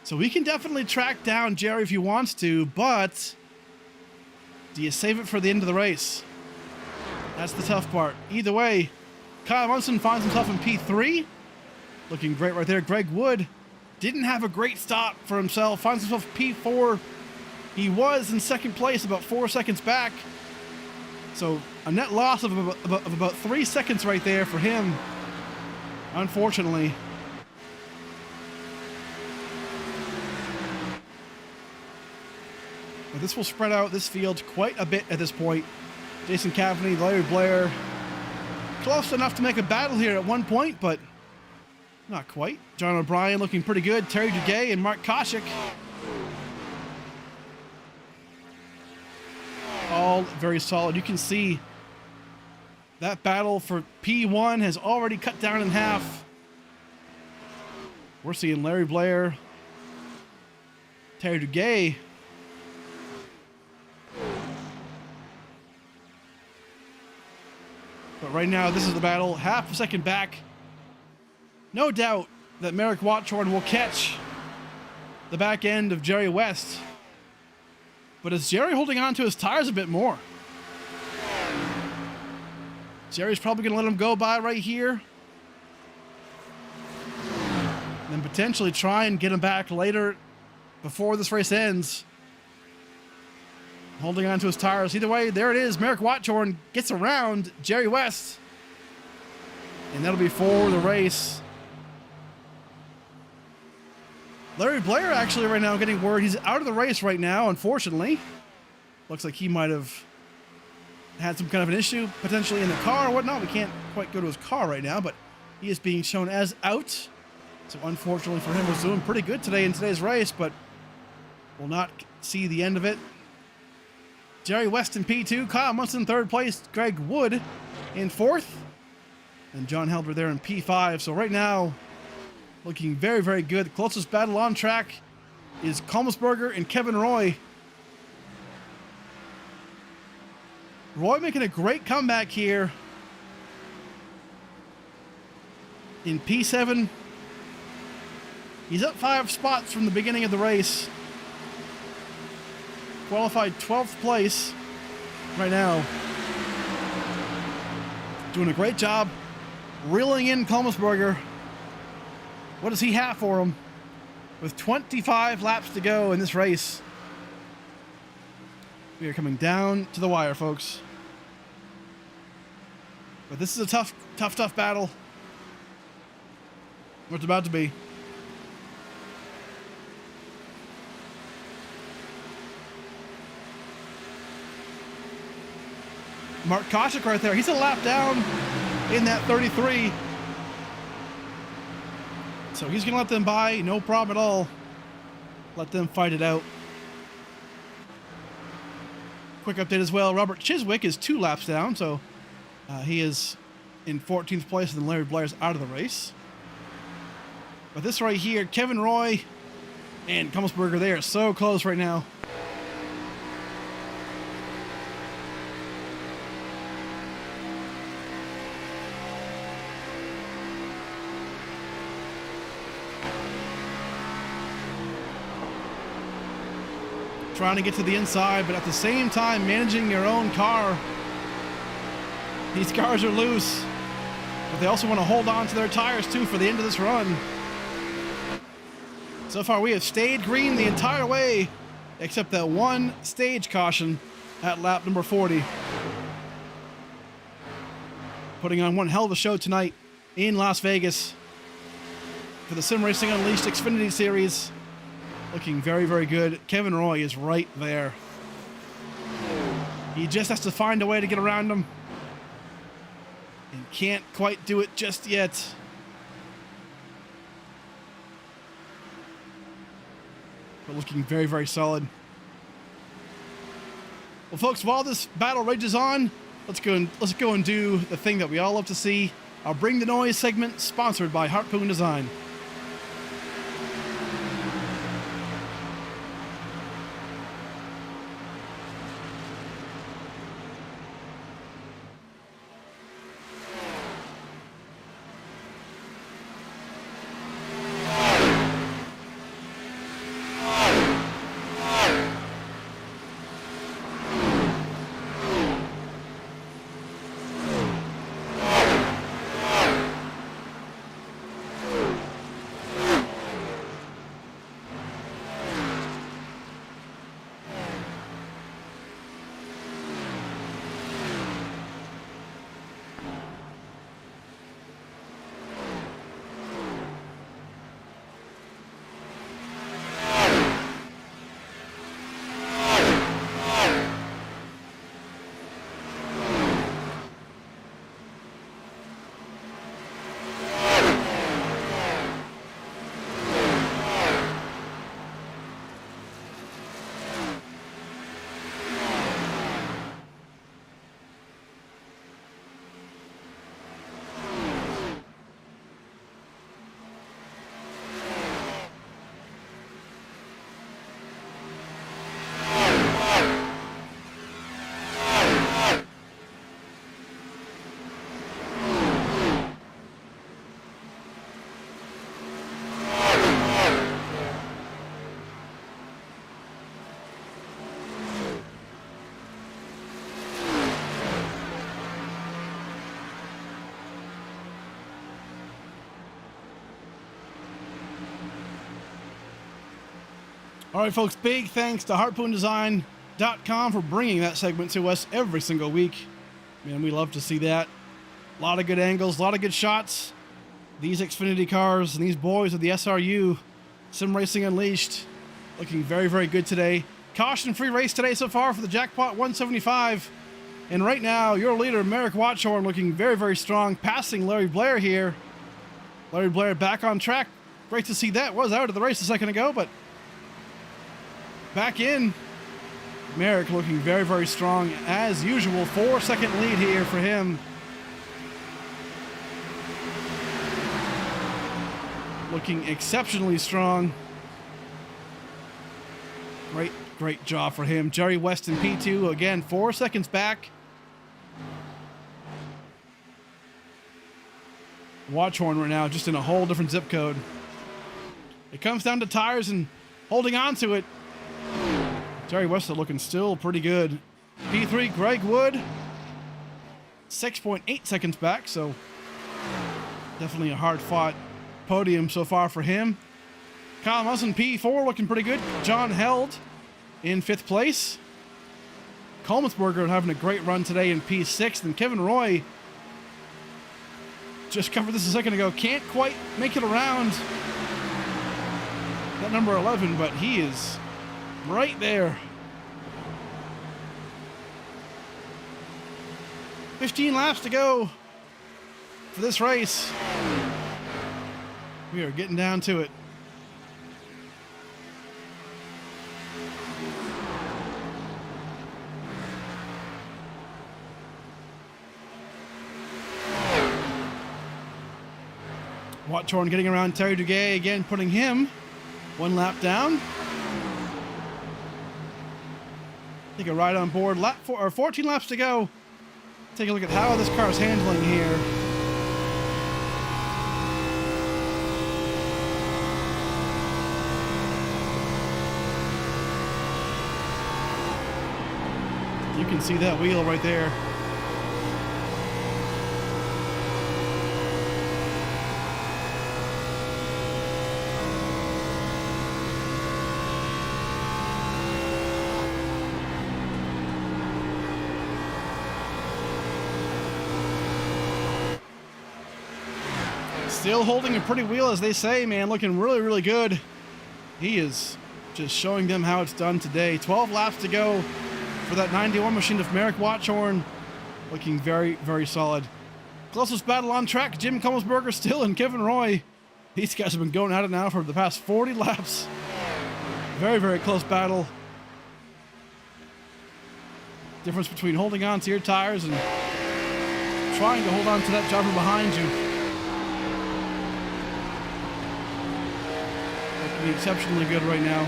So we can definitely track down Jerry if he wants to, but do you save it for the end of the race? That's the tough part. Either way, Kyle Munson finds himself in P3. Looking great right there. Greg Wood didn't have a great stop for himself. Finds himself P4. He was in second place, about 4 seconds back. So a net loss of about 3 seconds right there for him, unfortunately. But this will spread out this field quite a bit at this point. Jason Cavani, Larry Blair, close enough to make a battle here at one point, but not quite. John O'Brien looking pretty good. Terry Duguay and Mark Koshik all very solid. You can see that battle for P1 has already cut down in half. We're seeing Larry Blair, Terry Duguay. But right now, this is the battle, half a second back. No doubt that Merrick Watchorn will catch the back end of Jerry West. But is Jerry holding on to his tires a bit more? Jerry's probably going to let him go by right here. And then potentially try and get him back later before this race ends. Holding on to his tires. Either way, there it is. Merrick Watchorn gets around Jerry West. And that'll be for the race. Larry Blair actually right now getting word he's out of the race right now, unfortunately. Looks like he might have had some kind of an issue potentially in the car or whatnot. We can't quite go to his car right now, but he is being shown as out. So unfortunately for him, was doing pretty good today in today's race, but will not see the end of it. Jerry West in P2, Kyle Munson in third place, Greg Wood in fourth, and John Helder there in P5. So right now, looking very, very good. The closest battle on track is Kalmsberger and Kevin Roy. Roy making a great comeback here in P7. He's up 5 spots from the beginning of the race. Qualified 12th place right now. Doing a great job reeling in Kalmsberger. What does he have for him? With 25 laps to go in this race. We are coming down to the wire, folks. But this is a tough battle. What's about to be. Mark Koshik right there. He's a lap down in that 33. So he's going to let them by. No problem at all. Let them fight it out. Quick update as well. Robert Chiswick is 2 laps down. So he is in 14th place, and then Larry Blair's out of the race. But this right here, Kevin Roy and Kalmsberger, they are so close right now. Trying to get to the inside, but at the same time managing your own car. These cars are loose, but they also want to hold on to their tires too for the end of this run. So far we have stayed green the entire way, except that one stage caution at lap number 40. Putting on one hell of a show tonight in Las Vegas for the Sim Racing Unleashed Xfinity Series. Looking very, very good. Kevin Roy is right there. He just has to find a way to get around him. And can't quite do it just yet. But looking very, very solid. Well, folks, while this battle rages on, let's go and do the thing that we all love to see. Our Bring the Noise segment, sponsored by Harpoon Design. All right, folks, big thanks to harpoondesign.com for bringing that segment to us every single week. Man, we love to see that. A lot of good angles, a lot of good shots. These Xfinity cars and these boys of the SRU, Sim Racing Unleashed, looking very, very good today. Caution-free race today so far for the Jackpot 175. And right now, your leader, Merrick Watchorn, looking very, very strong, passing Larry Blair here. Larry Blair back on track. Great to see that. Was out of the race a second ago, but back in. Merrick looking very, very strong as usual. 4-second lead here for him. Looking exceptionally strong. Great job for him. Jerry West in P2, again, 4 seconds back. Watchorn right now just in a whole different zip code. It comes down to tires and holding on to it. Jerry West looking still pretty good. P3, Greg Wood, 6.8 seconds back, so definitely a hard-fought podium so far for him. Kyle Mussen, P4, looking pretty good. John Held in 5th place. Kolmsberger having a great run today in P6, and Kevin Roy, just covered this a second ago, can't quite make it around that number 11, but he is right there. 15 laps to go for this race. We are getting down to it. Watchorn getting around Terry Duguay again, putting him 1 lap down. Take a ride on board. 14 laps to go. Take a look at how this car is handling here. You can see that wheel right there. Still holding a pretty wheel, as they say, man. Looking really, really good. He is just showing them how it's done today. 12 laps to go for that 91 machine of Merrick Watchorn. Looking very, very solid. Closest battle on track, Jim Kolmsberger still and Kevin Roy. These guys have been going at it now for the past 40 laps. Very, very close battle. Difference between holding on to your tires and trying to hold on to that driver behind you. Looking exceptionally good right now.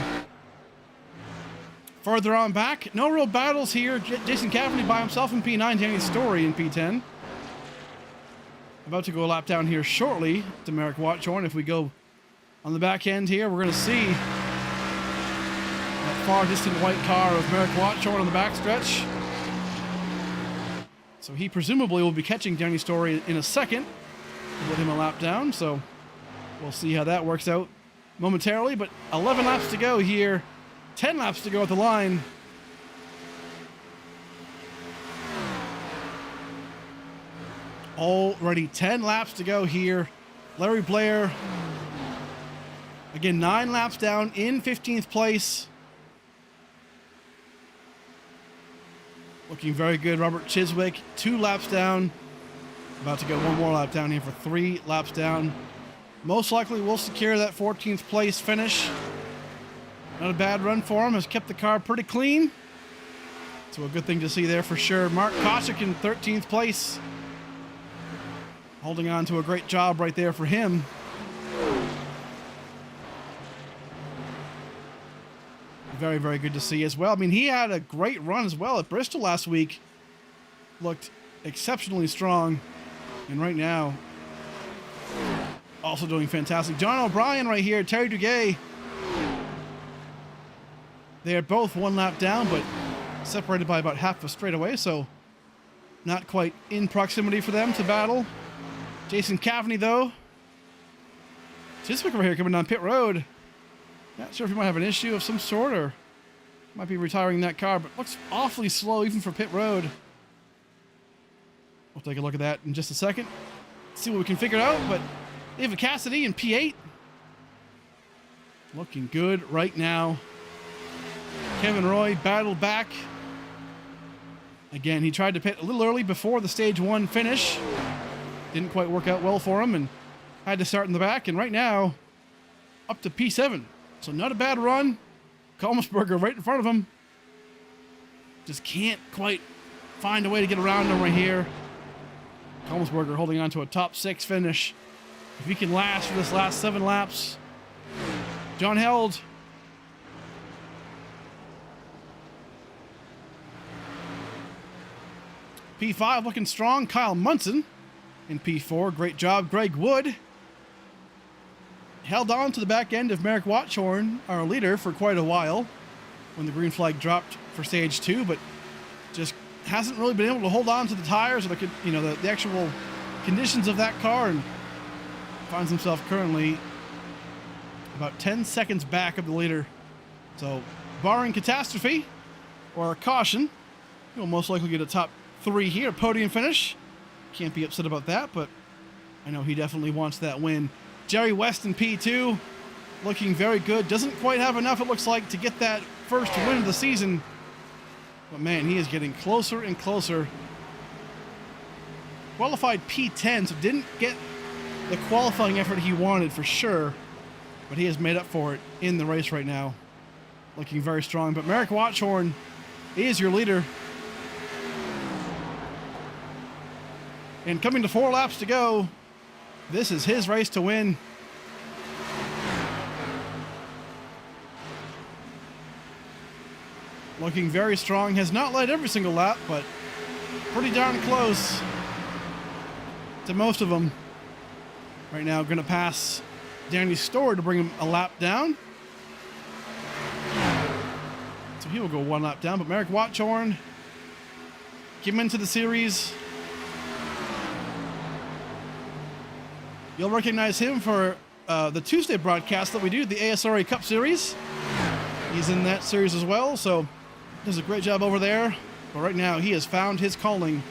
Further on back, no real battles here. Jason Cavney by himself in P9, Danny Story in P10. About to go a lap down here shortly to Merrick Watchorn. If we go on the back end here, we're going to see that far distant white car of Merrick Watchorn on the backstretch. So he presumably will be catching Danny Story in a second to get him a lap down. So we'll see how that works out momentarily. But 11 laps to go here. 10 laps to go at the line. Already 10 laps to go here. Larry Blair, again, 9 laps down in 15th place. Looking very good. Robert Chiswick, 2 laps down. About to go 1 more lap down here for 3 laps down. Most likely will secure that 14th place finish. Not a bad run for him. Has kept the car pretty clean. So a good thing to see there for sure. Mark Kochik in 13th place. Holding on to a great job right there for him. Very, very good to see as well. I mean, he had a great run as well at Bristol last week. Looked exceptionally strong. And right now, also doing fantastic. John O'Brien right here, Terry Duguay. They are both 1 lap down, but separated by about half a straightaway, so not quite in proximity for them to battle. Jason Cavney, though. Chiswick over here coming down pit road. Not sure if he might have an issue of some sort or might be retiring that car, but looks awfully slow even for pit road. We'll take a look at that in just a second. See what we can figure out, but David Cassidy in P8. Looking good right now. Kevin Roy battled back. Again, he tried to pit a little early before the stage 1 finish. Didn't quite work out well for him and had to start in the back. And right now, up to P7. So not a bad run. Kalmsberger right in front of him. Just can't quite find a way to get around him right here. Kalmsberger holding on to a top 6 finish. If he can last for this last 7 laps. John Held. P5 looking strong. Kyle Munson in P4. Great job, Greg Wood. Held on to the back end of Merrick Watchorn, our leader, for quite a while when the green flag dropped for stage 2, but just hasn't really been able to hold on to the tires or the actual conditions of that car, and finds himself currently about 10 seconds back of the leader. So, barring catastrophe or a caution, he'll most likely get a top 3 here, podium finish. Can't be upset about that, but I know he definitely wants that win. Jerry West in P2, looking very good. Doesn't quite have enough, it looks like, to get that first win of the season. But man, he is getting closer and closer. Qualified P10, so didn't get the qualifying effort he wanted for sure. But he has made up for it in the race right now. Looking very strong. But Merrick Watchorn is your leader. And coming to 4 laps to go, this is his race to win. Looking very strong. Has not led every single lap, but pretty darn close to most of them. Right now, going to pass Danny Storer to bring him a lap down. So he will go 1 lap down, but Merrick Watchorn came into the series. You'll recognize him for the Tuesday broadcast that we do, the ASRA Cup Series. He's in that series as well, so does a great job over there. But right now, he has found his calling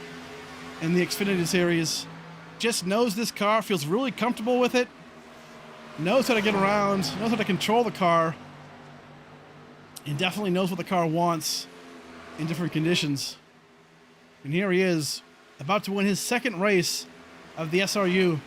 in the Xfinity Series. Just knows this car, feels really comfortable with it, knows how to get around, knows how to control the car, and definitely knows what the car wants in different conditions. And here he is, about to win his 2nd race of the SRU.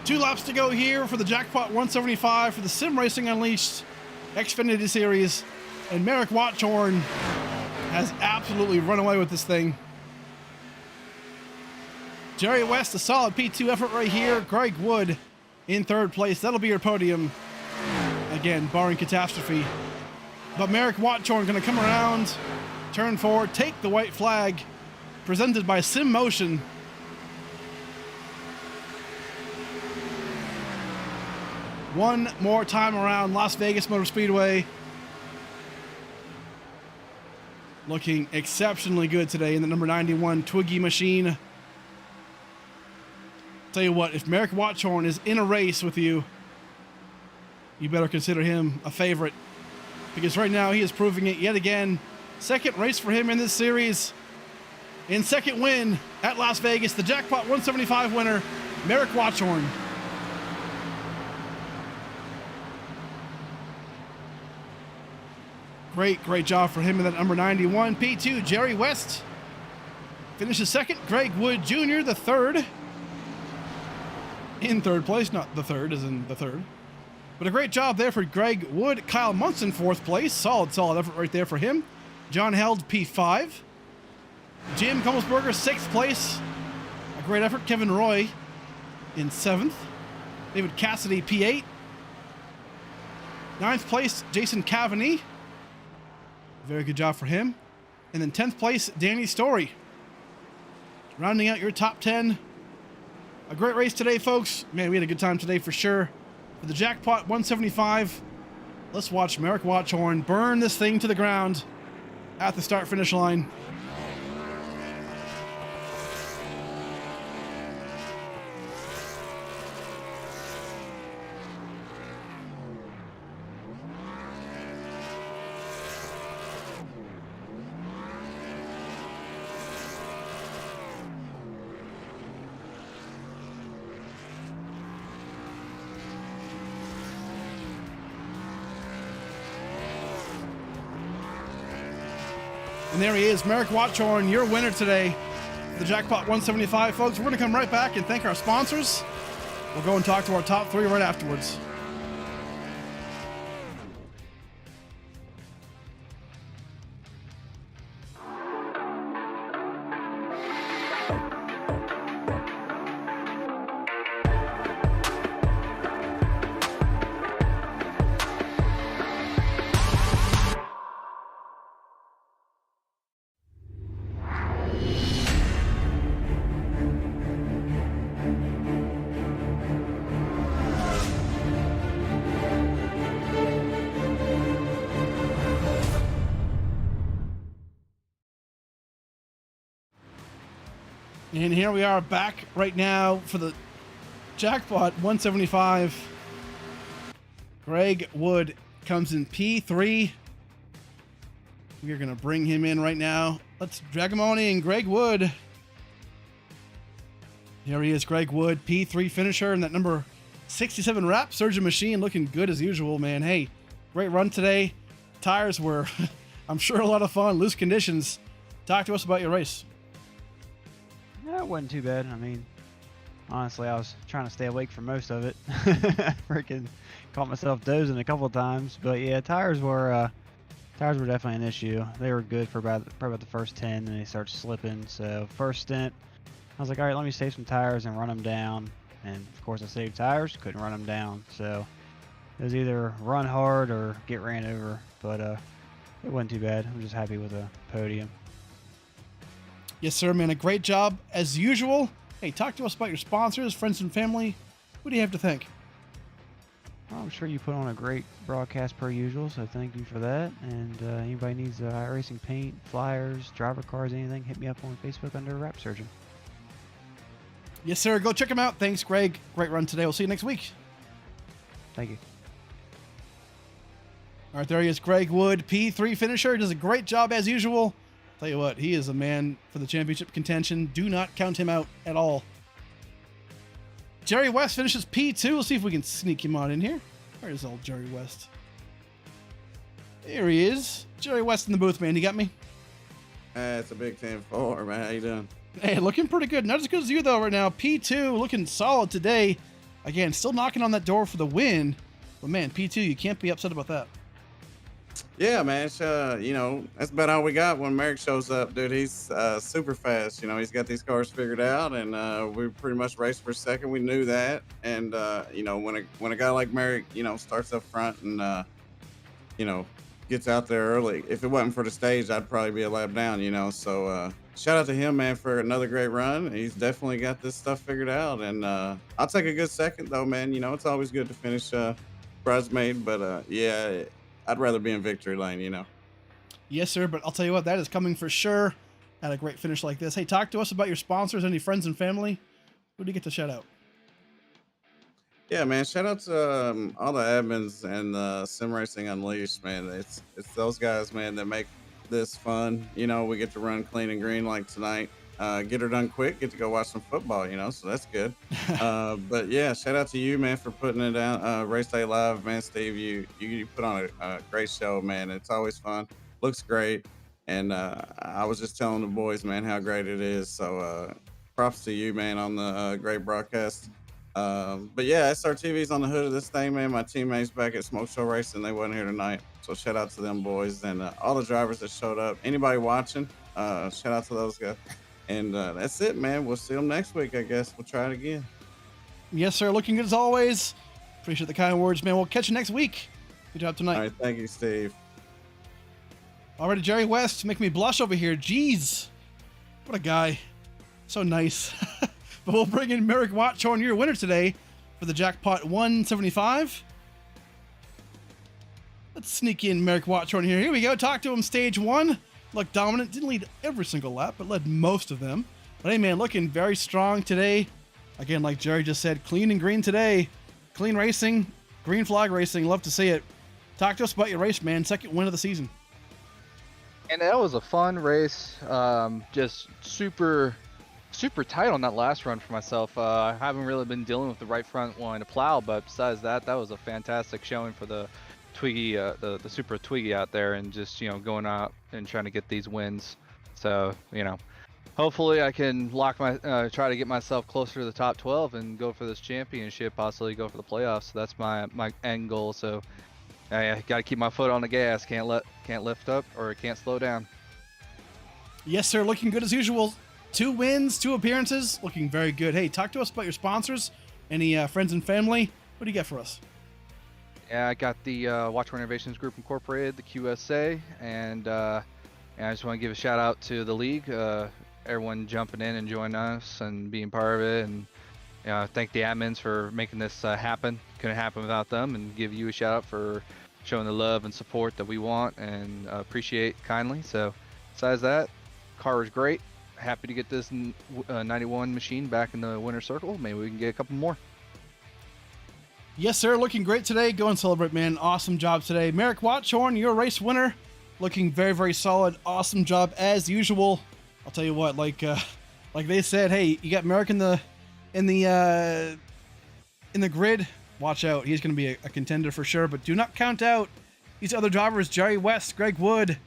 Two laps to go here for the Jackpot 175 for the Sim Racing Unleashed Xfinity Series. And Merrick Watchorn has absolutely run away with this thing. Jerry West, a solid P2 effort right here. Greg Wood in 3rd place. That'll be your podium. Again, barring catastrophe. But Merrick Watchorn going to come around, turn forward, take the white flag, presented by Sim Motion. One more time around Las Vegas Motor Speedway. Looking exceptionally good today in the number 91 Twiggy machine. Tell you what, if Merrick Watchorn is in a race with you, you better consider him a favorite. Because right now he is proving it yet again. 2nd race for him in this series. In 2nd win at Las Vegas, the Jackpot 175 winner, Merrick Watchorn. Great job for him in that number 91. P2, Jerry West finishes 2nd. Greg Wood Jr., the 3rd. In 3rd place, not the 3rd, as in the 3rd. But a great job there for Greg Wood. Kyle Munson, 4th place. Solid effort right there for him. John Held, P5. Jim Kummelsberger, 6th place. A great effort. Kevin Roy in 7th. David Cassidy, P8. 9th place, Jason Cavaney. Very good job for him. And then 10th place, Danny Story. Rounding out your top 10. A great race today, folks. Man, we had a good time today for sure. for the Jackpot 175. Let's watch Merrick Watchorn burn this thing to the ground at the start-finish line. And there he is, Merrick Watchorn, your winner today, the Jackpot 175. Folks, we're going to come right back and thank our sponsors. We'll go and talk to our top 3 right afterwards. And here we are back right now for the Jackpot 175. Greg Wood comes in P3. We're going to bring him in right now. Let's drag him on in. Greg Wood. Here he is, Greg Wood, P3 finisher, and that number 67 wrap surgeon machine looking good as usual, man. Hey, great run today. Tires were, I'm sure, a lot of fun. Loose conditions. Talk to us about your race. Yeah, it wasn't too bad. I mean, honestly, I was trying to stay awake for most of it. Freaking caught myself dozing a couple of times, but yeah, tires were definitely an issue. They were good for probably about the first 10, and they started slipping. So first stint, I was like, all right, let me save some tires and run them down. And of course, I saved tires, couldn't run them down. So it was either run hard or get ran over. But it wasn't too bad. I'm just happy with a podium. Yes, sir, man. A great job as usual. Hey, talk to us about your sponsors, friends and family. Who do you have to thank? Well, I'm sure you put on a great broadcast per usual, so thank you for that. And anybody needs iRacing paint, flyers, driver cards, anything, hit me up on Facebook under Wrap Surgeon. Yes, sir. Go check them out. Thanks, Greg. Great run today. We'll see you next week. Thank you. All right, there he is, Greg Wood, P3 finisher. Does a great job as usual. Tell you what, he is a man for the championship contention. Do not count him out at all. Jerry West finishes P2. We'll see if we can sneak him on in here. Where is old Jerry West? There he is. Jerry West in the booth, man. You got me? It's a big 10-4, man. How you doing? Hey, looking pretty good. Not as good as you, though, right now. P2 looking solid today. Again, still knocking on that door for the win. But, man, P2, you can't be upset about that. Yeah, man. It's, that's about all we got when Merrick shows up, dude. He's super fast. He's got these cars figured out, and we pretty much raced for second. We knew that. And, when a guy like Merrick, starts up front and, gets out there early, if it wasn't for the stage, I'd probably be a lap down, So shout out to him, man, for another great run. He's definitely got this stuff figured out. And I'll take a good second, though, man. It's always good to finish bridesmaid. But, yeah, I'd rather be in victory lane, Yes, sir. But I'll tell you what, that is coming for sure at a great finish like this. Hey, talk to us about your sponsors, any friends and family. Who do you get to shout out? Yeah, man. Shout out to all the admins and Sim Racing Unleashed, man. It's those guys, man, that make this fun. We get to run clean and green like tonight. Get her done quick. Get to go watch some football, so that's good. But yeah, shout out to you, man, for putting it down. Race Day Live, man. Steve, you put on a great show, man. It's always fun. Looks great. And I was just telling the boys, man, how great it is. So props to you, man, on the great broadcast. But yeah, SRTV's on the hood of this thing, man. My teammates back at Smoke Show Racing, they wasn't here tonight. So shout out to them boys and all the drivers that showed up. Anybody watching, shout out to those guys. And that's it, man. We'll see them next week, I guess. We'll try it again. Yes, sir. Looking good as always. Appreciate the kind words, man. We'll catch you next week. Good job tonight. All right. Thank you, Steve. Already, Jerry West making me blush over here. Jeez. What a guy. So nice. But we'll bring in Merrick Watchorn, your winner today for the Jackpot 175. Let's sneak in Merrick Watchorn here. Here we go. Talk to him. Stage 1. Looked dominant. Didn't lead every single lap, but led most of them. But hey, man, looking very strong today. Again, like Jerry just said, clean and green today. Clean racing, green flag racing. Love to see it. Talk to us about your race, man. Second win of the season. And that was a fun race. Just super tight on that last run for myself. I haven't really been dealing with the right front wanting to plow, but besides that, that was a fantastic showing for the Twiggy, the Super Twiggy out there, and just, going out and trying to get these wins. So, hopefully I can try to get myself closer to the top 12 and go for this championship, possibly go for the playoffs. So that's my end goal. So I got to keep my foot on the gas. Can't lift up or can't slow down. Yes, sir. Looking good as usual. 2 wins, 2 appearances. Looking very good. Hey, talk to us about your sponsors. Any friends and family? What do you got for us? Yeah, I got the Watchorn Innovations Group Incorporated, the QSA, and I just want to give a shout out to the league, everyone jumping in and joining us and being part of it, and thank the admins for making this happen. Couldn't happen without them, and give you a shout out for showing the love and support that we want and appreciate kindly. So besides that, car is great. Happy to get this 91 machine back in the winner's circle. Maybe we can get a couple more. Yes, sir. Looking great today. Go and celebrate, man. Awesome job today. Merrick Watchorn, your race winner. Looking very, very solid. Awesome job as usual. I'll tell you what, like they said, hey, you got Merrick in the grid. Watch out. He's going to be a contender for sure, but do not count out these other drivers, Jerry West, Greg Wood.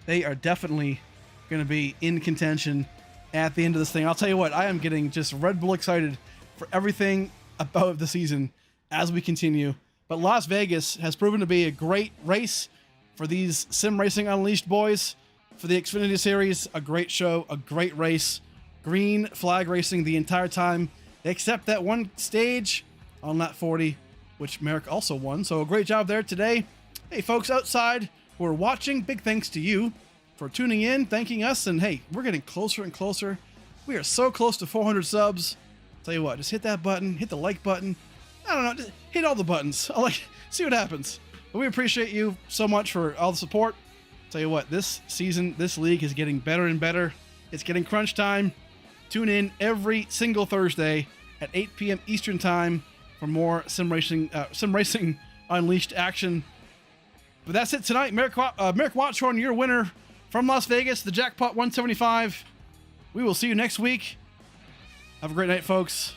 They are definitely going to be in contention at the end of this thing. I'll tell you what, I am getting just Red Bull excited for everything about the season as we continue. But Las Vegas has proven to be a great race for these Sim Racing Unleashed boys. For the Xfinity Series, a great show, a great race. Green flag racing the entire time, except that one stage on lap 40, which Merrick also won. So a great job there today. Hey, folks outside who are watching, big thanks to you for tuning in, thanking us. And hey, we're getting closer and closer. We are so close to 400 subs. Tell you what, just hit that button, hit the like button. I don't know, just hit all the buttons. I'll see what happens. But we appreciate you so much for all the support. Tell you what, this season, this league is getting better and better. It's getting crunch time. Tune in every single Thursday at 8 p.m. Eastern time for more Sim Racing Unleashed action. But that's it tonight. Merrick Watchorn, your winner from Las Vegas, the Jackpot 175. We will see you next week. Have a great night, folks.